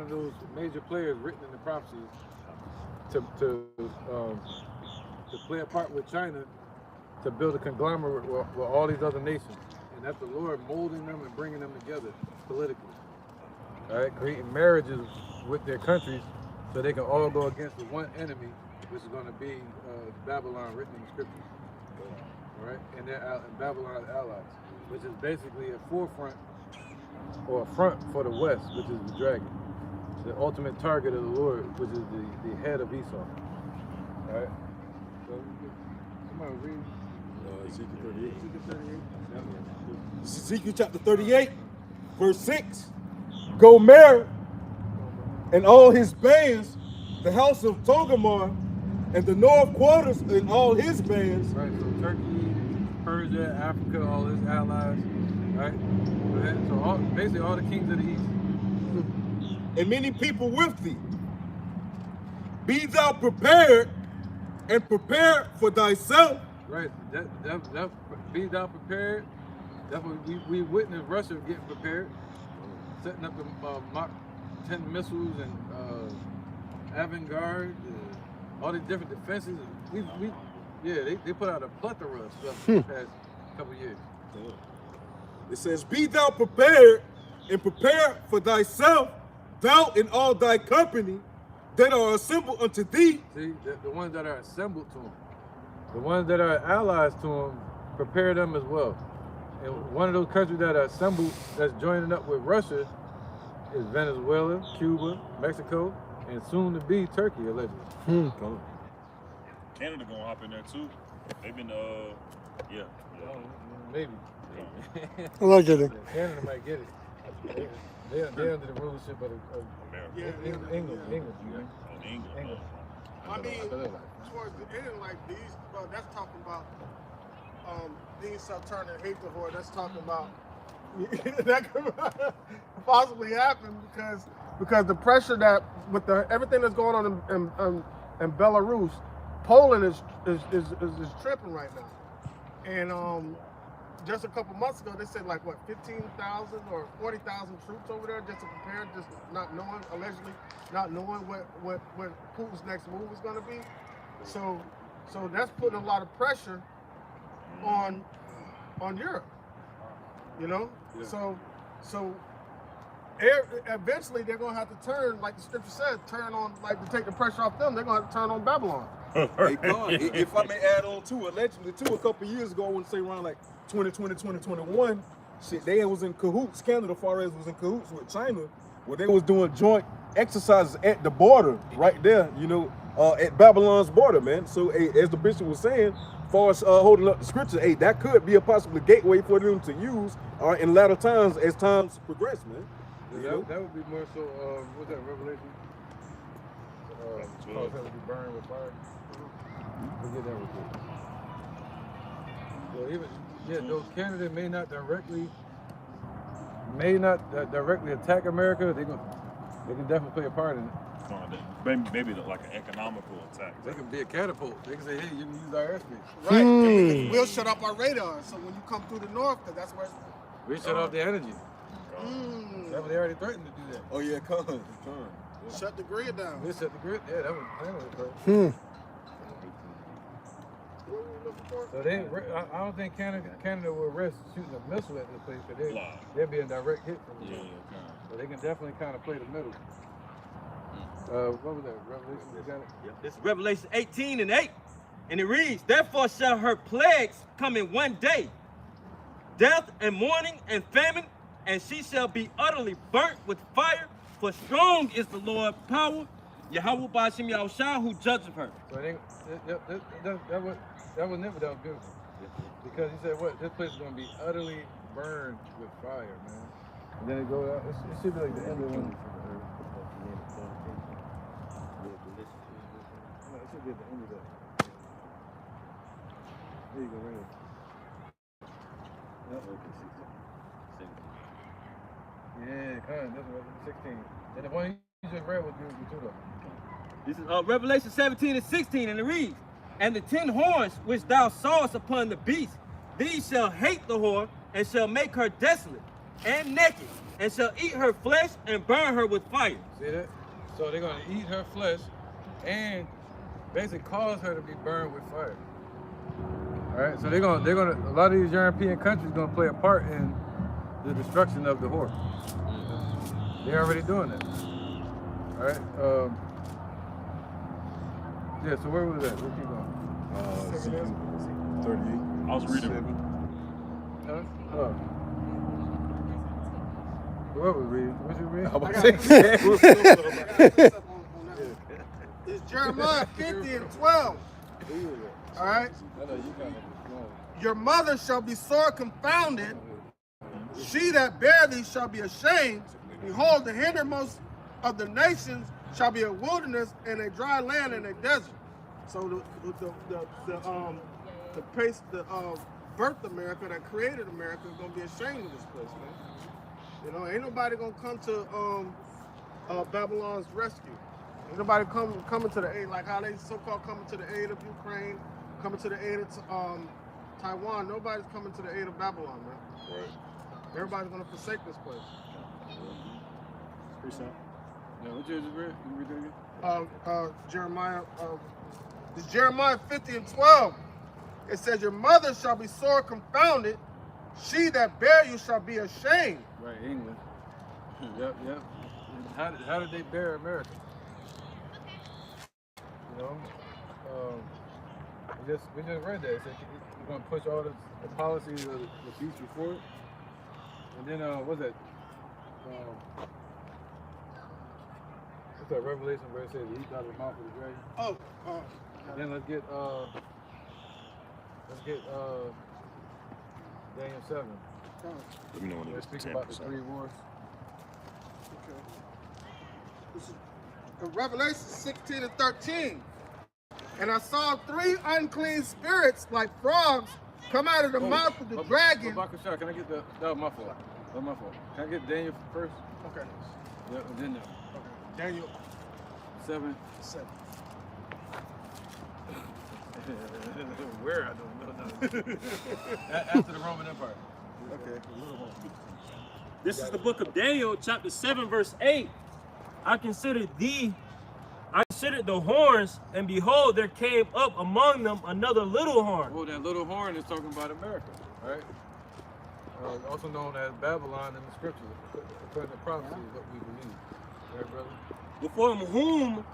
those major players written in the prophecies to play a part with China to build a conglomerate with all these other nations. And that's the Lord molding them and bringing them together politically. All right? Creating marriages with their countries so they can all go against the one enemy, which is going to be Babylon, written in the scriptures. All right? And Babylon's allies, which is basically a forefront or a front for the West, which is the dragon, the ultimate target of the Lord, which is the head of Esau. All right? So, somebody read Ezekiel 38. Ezekiel 38. Ezekiel chapter 38, verse 6. Gomer and all his bands, the house of Togarmah, and the north quarters and all his bands. Right, so Turkey, Persia, Africa, all his allies, right? So basically all the kings of the east. And many people with thee. Be thou prepared and prepare for thyself. Right, that be thou prepared. That's what we witnessed Russia getting prepared, setting up the Mach 10 missiles and avant-garde, all these different defenses. They put out a plethora of stuff in the past couple of years. It says, be thou prepared and prepare for thyself, thou and all thy company that are assembled unto thee. See, the ones that are assembled to him, the ones that are allies to him, prepare them as well. And one of those countries that are assembled, that's joining up with Russia, is Venezuela, Cuba, Mexico, and soon to be Turkey, allegedly. Canada gonna hop in there too. They've been Maybe. Allegedly. Canada might get it. They're under the rulership of America. England. England. I mean, towards the end, like these, well, that's talking about these turning hate the horde. That's talking about that could possibly happen because the pressure that with everything that's going on in Belarus, Poland is tripping right now, and just a couple months ago they said like what 15,000 or 40,000 troops over there just to prepare, just allegedly not knowing what Putin's next move is going to be. So that's putting a lot of pressure on Europe, you know. Yeah. So eventually they're gonna have to turn, like the scripture said, turn on, like to take the pressure off them. They're gonna have to turn on Babylon. Hey, God, if I may add on too, allegedly too, a couple of years ago, I want to say around like 2020, 2021, shit, they was in cahoots. Canada, far as was in cahoots with China, where they was doing joint exercises at the border, right there, you know, at Babylon's border, man. So, hey, as the bishop was saying, as far as holding up the scripture, hey, that could be a possible gateway for them to use in latter times as times progress, man. That would be more so, what's that, Revelation? Cause them to be burned with fire. We'll get that real quick. So those candidates may not directly attack America. They can definitely play a part in it. Maybe like an economical attack. They can be a catapult. They can say, hey, you can use our airspace. Right. We'll shut off our radar. So when you come through the north, because that's where We shut off the energy. That was, they already threatened to do that. Oh yeah, come. Shut the grid down. They shut the grid. Yeah, that was the So I don't think Canada will risk shooting a missile at this place because they'll be a direct hit from the middle. So they can definitely kind of play the middle. What was that? Revelation? You got it? Yep. This is Revelation 18:8. And it reads, therefore shall her plagues come in one day. death and mourning and famine, and she shall be utterly burnt with fire, for strong is the Lord's power, Yahweh Ba'Shem Yahushua, who judgeth her. So that was never that beautiful. Because he said, what? This place is going to be utterly burned with fire, man. And then it goes out. It should be like the end of one. No, it should be at the end of that. There you go, right here. Yeah, kind of. That's what 16. And the one you just read was beautiful too, though. This is Revelation 17 and 16, and it reads, and the 10 horns which thou sawest upon the beast, these shall hate the whore, and shall make her desolate and naked, and shall eat her flesh and burn her with fire. See that? So they're gonna eat her flesh and basically cause her to be burned with fire. All right. So they're gonna a lot of these European countries gonna play a part in the destruction of the whore. They're already doing that. All right. Yeah. So where was that? We'll keep going. 38. I was reading. Whoever reading? What you reading? It's Jeremiah 50 and 12. All right. Your mother shall be sore confounded. She that bare thee shall be ashamed. Behold, the hindermost of the nations shall be a wilderness and a dry land and a desert. So the birthed America, that created America, is gonna be ashamed of this place, man. You know, ain't nobody gonna come to Babylon's rescue. Ain't nobody coming to the aid, like how they so-called coming to the aid of Ukraine, coming to the aid of Taiwan. Nobody's coming to the aid of Babylon, man. Right. Everybody's gonna forsake this place. Pretty sad. No, what you just read? You read that again? Jeremiah, it's Jeremiah 50 and 12. It says, your mother shall be sore confounded. She that bare you shall be ashamed. Right, England. Yep. How did they bear America? You know, we just read that. It said we're gonna push all the policies of the beast before it, and then what's that? What's that Revelation where it says eat out of the mouth of the dragon? And then let's get Daniel 7. Let me know when it gets to Speak about the 3 wars. Okay. This is Revelation 16 and 13. And I saw 3 unclean spirits like frogs come out of the mouth of the dragon. Can I get that was my fault. That was my fault. Can I get Daniel first? Okay. Yeah, and then Okay. Daniel 7. Where? I don't know. After the Roman Empire. Okay. This is the book of Daniel, chapter 7, verse 8. I considered the horns, and behold, there came up among them another little horn. Oh, that little horn is talking about America, right? Also known as Babylon in the scriptures, according to prophecy, is what we believe. Right, brother? Before whom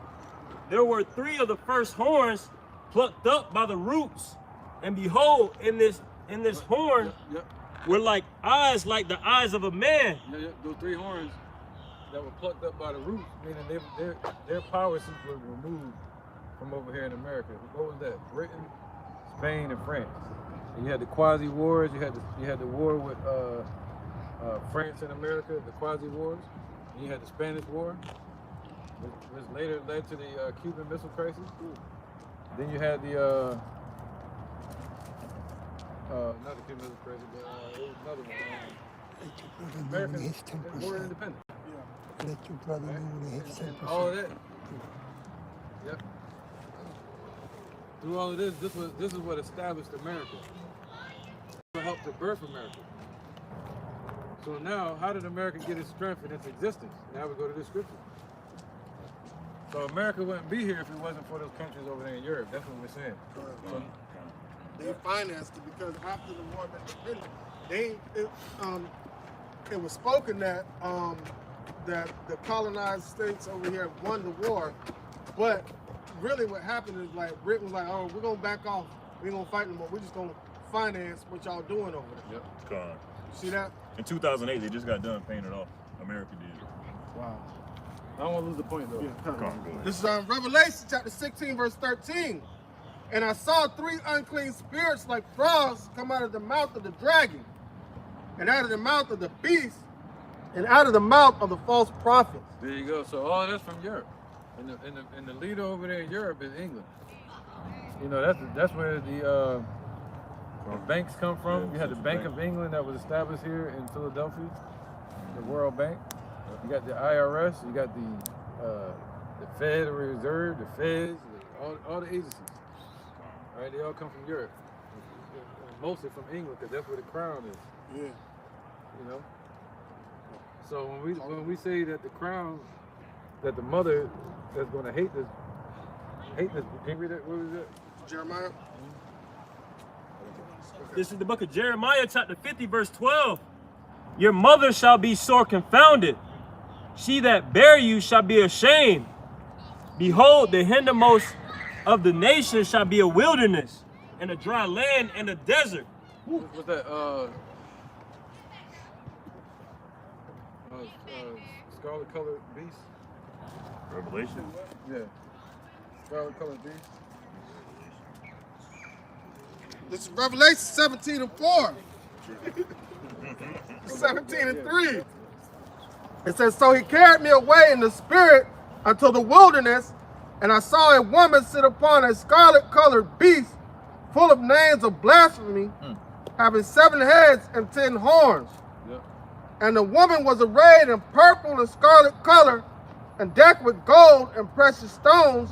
there were 3 of the first horns plucked up by the roots, and behold, in this horn were like eyes, like the eyes of a man. Yeah, those 3 horns that were plucked up by the roots, meaning their power seats were removed from over here in America. What was that? Britain, Spain, and France. And you had the quasi wars. You had the war with France and America, the quasi wars. And you had the Spanish War, which later led to the Cuban Missile Crisis. Then you had the not the Cuban Missile Crisis, but it was another one. American War of Independence. Let your brother know when they hit 10%. All of that. Yep. Through all of this is what established America. It helped to birth America. So now, how did America get its strength and its existence? Now we go to the scripture. So America wouldn't be here if it wasn't for those countries over there in Europe. That's what we're saying. So, they financed it because after the war of independence, it was spoken that that the colonized states over here won the war, but really what happened is like Britain was like, oh, we're gonna back off. We ain't gonna fight no more. We're just gonna finance what y'all doing over there. Yep. Con. You see that? In 2008, they just got done paying it off. America did. Wow. I don't want to lose the point though. Yeah. Con, go ahead. This is Revelation chapter 16, verse 13. And I saw 3 unclean spirits like frogs come out of the mouth of the dragon, and out of the mouth of the beast, and out of the mouth of the false prophets. There you go. So all that's from Europe, and the leader over there in Europe is England. You know, that's where the banks come from. You had the Bank of England that was established here in Philadelphia, the World Bank. You got the IRS. You got the Federal Reserve, the Feds, all the agencies. All right, they all come from Europe, and mostly from England, because that's where the crown is. Yeah. You know. So when we say that the crown, that the mother that's going to hate this. Can you read that? What is that? Jeremiah. This is the book of Jeremiah, chapter 50, verse 12. Your mother shall be sore confounded. She that bare you shall be ashamed. Behold, the hindermost of the nations shall be a wilderness, and a dry land, and a desert. What's that? Scarlet colored beast. Revelation. Yeah. Scarlet colored beast. This is Revelation 17 and 4. 17 and 3. It says, so he carried me away in the spirit unto the wilderness, and I saw a woman sit upon a scarlet colored beast, full of names of blasphemy, having 7 heads and 10 horns. Yep. And the woman was arrayed in purple and scarlet color, and decked with gold and precious stones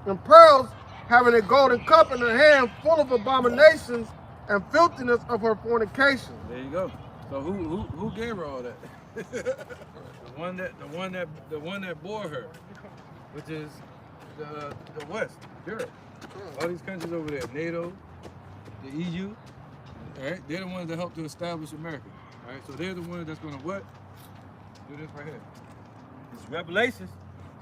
and pearls, having a golden cup in her hand full of abominations and filthiness of her fornication. There you go. So who gave her all that? the one that bore her, which is the West, Europe. All these countries over there, NATO, the EU. All right, they're the ones that helped to establish America. All right, so they're the ones that's going to what? Do this right here. This is Revelation,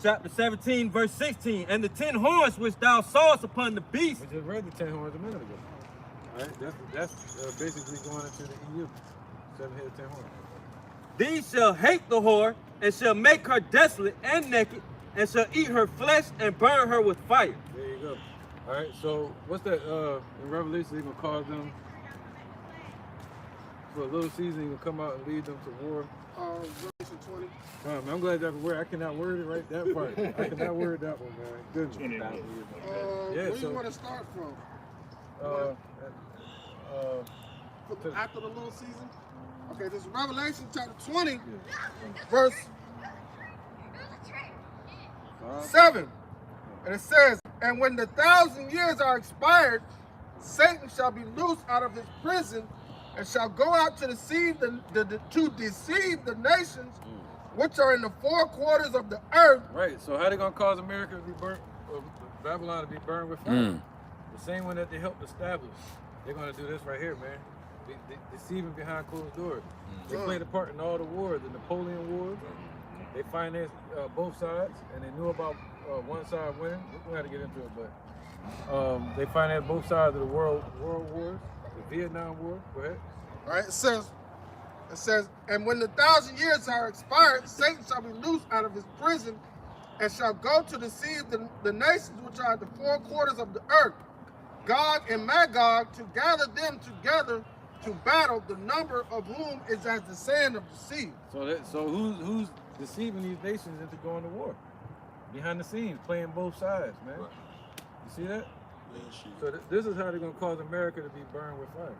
chapter 17, verse 16. And the 10 horns which thou sawest upon the beast. We just read the 10 horns a minute ago. All right, that's basically going into the EU. 7 head, 10 horns. These shall hate the whore, and shall make her desolate and naked, and shall eat her flesh and burn her with fire. There you go. All right, so what's that? In Revelation, he's gonna cause them for a little season. He's gonna come out and lead them to war. Revelation 20. Man, I'm glad that word. I cannot word it right that part. I cannot word that one, man. Goodness. Where do you want to start from? After the little season? Okay, this is Revelation chapter 20, verse 7. And it says, and when the 1,000 years are expired, Satan shall be loosed out of his prison and shall go out to deceive the nations which are in the 4 quarters of the earth. Right, so how they going to cause America to be burnt, or Babylon to be burned with fire? The same one that they helped establish. They're going to do this right here, man. Deceiving behind closed doors. They played a part in all the wars, the Napoleon Wars. They financed both sides, and they knew about one side winning. We don't have to get into it, but they financed both sides of the world wars, the Vietnam War. Go ahead. All right, it says, and when the 1,000 years are expired, Satan shall be loosed out of his prison and shall go to deceive the nations which are at the 4 quarters of the earth, Gog and Magog, to gather them together to battle, the number of whom is as the sand of the sea. So who's deceiving these nations into going to war? Behind the scenes, playing both sides, man. Right. You see that? So this is how they're gonna cause America to be burned with fire,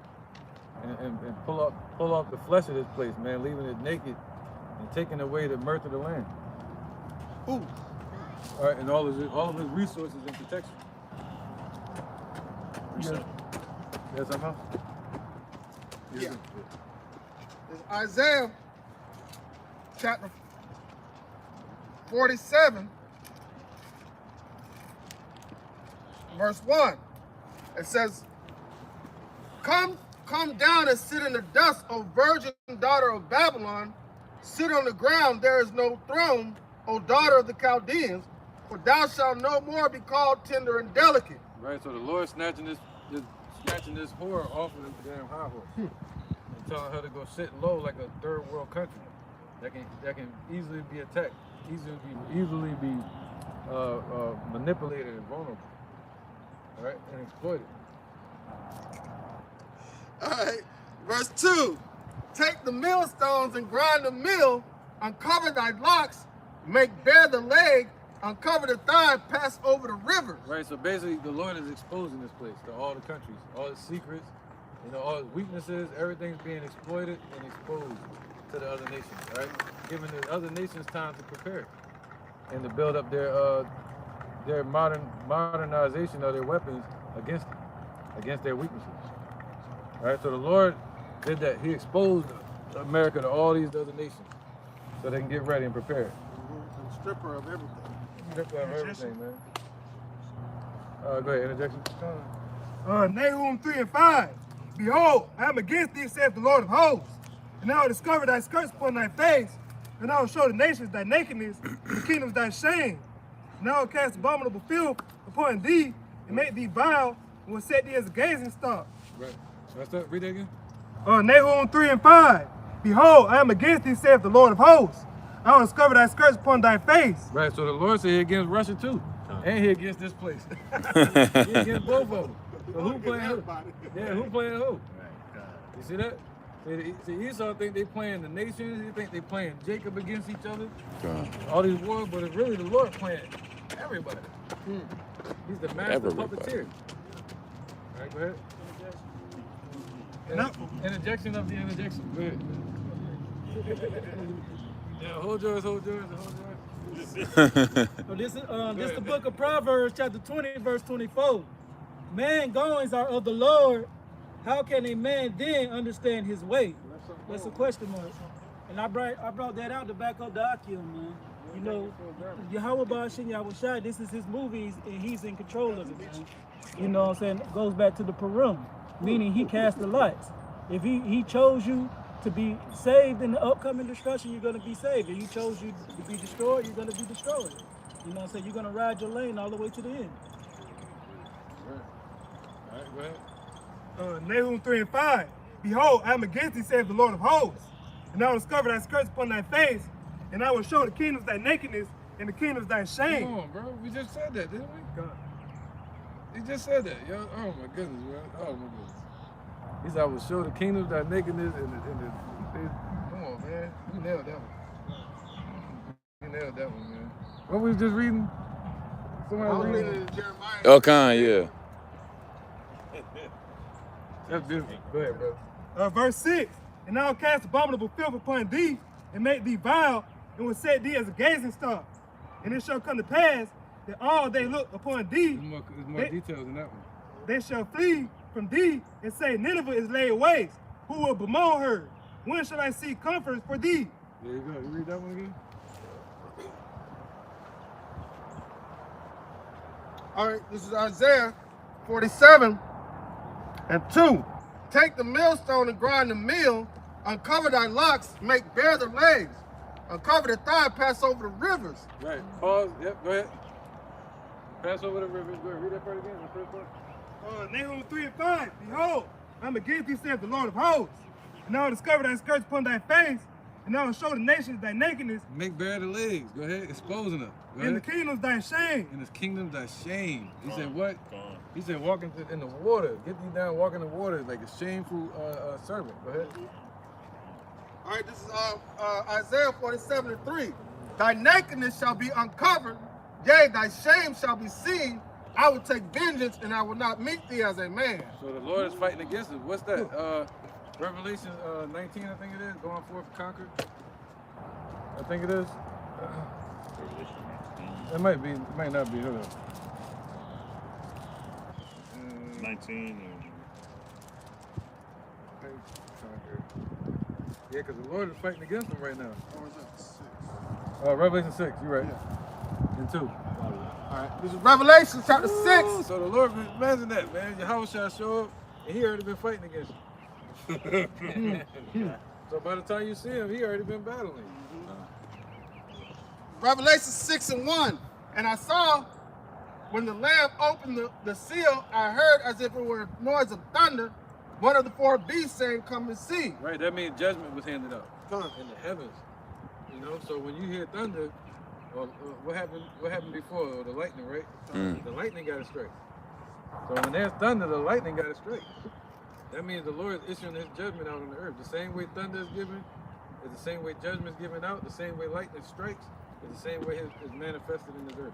and pull off the flesh of this place, man, leaving it naked and taking away the mirth of the land. Ooh. All right, and all of his resources and protection. Yes, I'm out. Yeah. It's Isaiah chapter 47, verse 1. It says, Come down and sit in the dust, O virgin daughter of Babylon. Sit on the ground, there is no throne, O daughter of the Chaldeans, for thou shalt no more be called tender and delicate. Right, so the Lord snatching this just snatching this whore off of the damn high horse and telling her to go sit low like a third world country that can easily be attacked, easily be manipulated and vulnerable, all right, and exploited. All right, verse 2. Take the millstones and grind the mill, uncover thy locks, make bare the leg, uncover the thigh, pass over the rivers. Right, so basically the Lord is exposing this place to all the countries, all its secrets, all its weaknesses, everything's being exploited and exposed to the other nations, right? Giving the other nations time to prepare and to build up their modernization of their weapons against their weaknesses. Right, so the Lord did that. He exposed America to all these other nations so they can get ready and prepare. And strip her of everything. Strip her of everything, man. Go ahead, interjection. Nahum 3 and 5. Behold, I am against thee, saith the Lord of hosts. And I will discover thy skirts upon thy face, and I will show the nations thy nakedness, and the kingdoms thy shame. And I will cast abominable filth upon thee, and make thee vile, and will set thee as a gazing stock. Right. That's that. Read that again. Nahum 3 and 5. Behold, I am against thee, saith the Lord of hosts. I will discover thy skirts upon thy face. Right, so the Lord said he against Russia too. And he against this place. He against both of them. So who playing who? Yeah, who playing who? You see that? See, Esau think they playing the nations. He think they playing Jacob against each other. All these wars, but it's really the Lord playing everybody. He's the master puppeteer. All right, go ahead. Interjection of the interjection. Go ahead. Yeah, hold yours. So this is the book of Proverbs, chapter 20, verse 24. Man goings are of the Lord. How can a man then understand his way? That's a question mark. And I brought that out to back up the Akim, man. You know, Yahweh Ba'ashin Yahushai, this is his movies, and he's in control of it, man. You know what I'm saying? It goes back to the Purim, meaning he cast the lots. If he chose you to be saved in the upcoming destruction, you're going to be saved. If he chose you to be destroyed, you're going to be destroyed. You know what I'm saying? You're going to ride your lane all the way to the end. All right, go ahead. Nahum 3 and 5. Behold, I am against thee, saith the Lord of hosts. And I will discover thy skirts upon thy face, and I will show the kingdoms thy nakedness, and the kingdoms thy shame. Come on, bro. We just said that, didn't we? God. He just said that, yo. Oh my goodness, man. Oh my goodness. He said, I will show the kingdoms thy nakedness and the come on, man. You nailed that one. You nailed that one, man. What we just reading? Somebody reading Jeremiah. Oh, Khan, yeah. That's beautiful. Go ahead, bro. Verse 6. And I will cast abominable filth upon thee, and make thee vile, and will set thee as a gazing stock. And it shall come to pass that all they look upon thee, There's more details in that one. they shall flee from thee, and say, Nineveh is laid waste. Who will bemoan her? When shall I see comfort for thee? There you go. You read that one again? All right, this is Isaiah 47 and 2. Take the millstone and grind the mill, uncover thy locks, make bare the legs, uncover the thigh, pass over the rivers. Right. Pause. Yep. Go ahead. Pass over the rivers. Go ahead. Read that part again. The first part. Nahum 3 and 5. Behold, I am against thee, saith the Lord of hosts. And I will discover thy skirts upon thy face, and I will show the nations thy nakedness. Make bare the legs. Go ahead. Exposing them. Go And ahead. the kingdoms thy shame. In his kingdom, thy shame. He said what? He said walk in the water. Get thee down, walk in the water like a shameful servant. Go ahead. All right, this is Isaiah 47 and 3. Thy nakedness shall be uncovered, yea, thy shame shall be seen. I will take vengeance, and I will not meet thee as a man. So the Lord is fighting against us. What's that? Revelation 19, I think it is. Going forth to conquer. I think it is. It might be. It might not be. Hold on. 19. Yeah, because the Lord is fighting against them right now. Or is that 6? Revelation 6, you're right. Yeah. And 2. All right, this is Revelation chapter 6. So the Lord, imagine that, man. Yahweh shall show up, and he already been fighting against you. So by the time you see him, he already been battling. Revelation 6 and 1. And I saw when the Lamb opened the seal, I heard as if it were a noise of thunder, one of the four beasts saying, "Come and see." Right, that means judgment was handed out Huh. in the heavens. You know, so when you hear thunder, or what happened before? Or the lightning, right? The lightning got to strike. So when there's thunder, the lightning got to strike. That means the Lord is issuing his judgment out on the earth. The same way thunder is given, is the same way judgment is given out. The same way lightning strikes is the same way is manifested in this earth.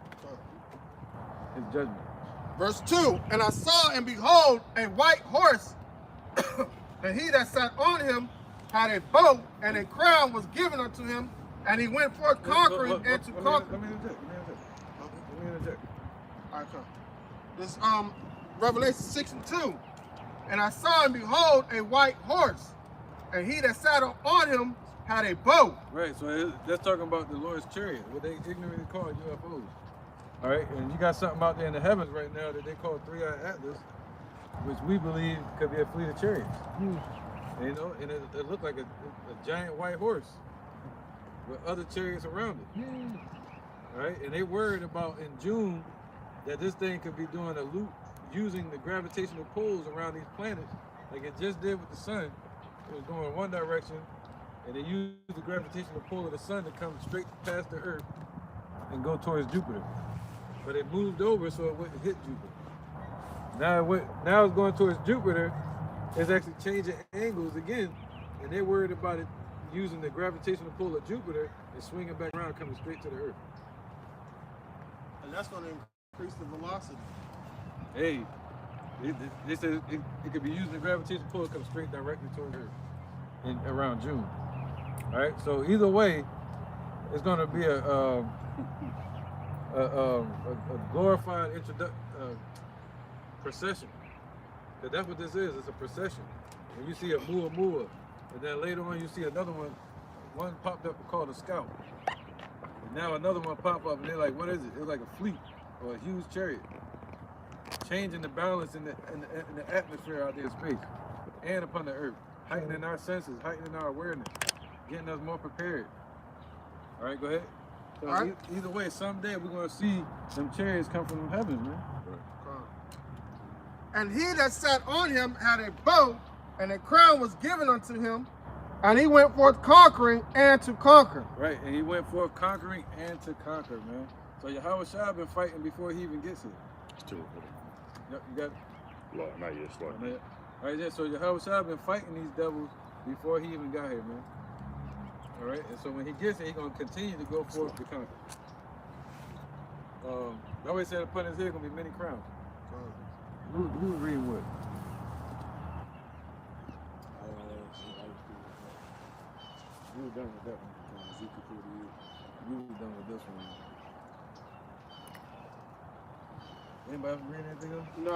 His judgment. Verse 2, and I saw and behold a white horse, and he that sat on him had a bow, and a crown was given unto him, and he went forth conquering and to conquer. Let me interject. All right, come. This Revelation 6 and 2. And I saw and behold a white horse, and he that sat on him had a bow. Right, so that's talking about the Lord's chariot, what they ignorantly call UFOs. All right, and you got something out there in the heavens right now that they call Three-Eyed Atlas, which we believe could be a fleet of chariots. You know, and it looked like a giant white horse with other chariots around it. All right, and they worried about in June that this thing could be doing a loop using the gravitational pulls around these planets, like it just did with the sun. It was going one direction, and they used the gravitational pull of the sun to come straight past the Earth and go towards Jupiter. But it moved over so it wouldn't hit Jupiter. Now it's going towards Jupiter. It's actually changing angles again, and they're worried about it using the gravitational pull of Jupiter and swinging back around, coming straight to the Earth. And that's going to increase the velocity. Hey, they said it could be using the gravitational pull to come straight directly towards Earth around June. All right, so either way, it's going to be a glorified procession. Because that's what this is. It's a procession. When you see a Mua, and then later on you see another one popped up called a scout. And now another one popped up, and they're like, what is it? It's like a fleet or a huge chariot. Changing the balance in the atmosphere out there in space and upon the earth. Heightening our senses, heightening our awareness, getting us more prepared. All right, go ahead. So either way, someday we're going to see some chariots come from the heavens, man. And he that sat on him had a bow, and a crown was given unto him, and he went forth conquering and to conquer. Right, and he went forth conquering and to conquer, man. So Yahweh Shah been fighting before he even gets here. Two. Yep, you got it? Not yet, slow. All right, yeah, so Yahweh Shah been fighting these devils before he even got here, man. All right, and so when he gets here, he's going to continue to go forth to conquer. I always said upon his head going to be many crowns. Who reading what? You were done with that one. Ezekiel 48. You were done with this one. Anybody else read anything else? No,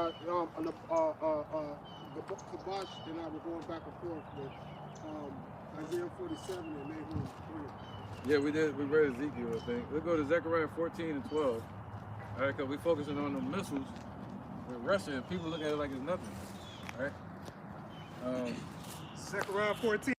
the book Kabash and I were going back and forth with Isaiah 47 and Nahum 3. Yeah, we did. We read Ezekiel, I think. Let's go to Zechariah 14 and 12. All right, because we're focusing on the missiles with Russia, and people look at it like it's nothing. All right. Zechariah 14.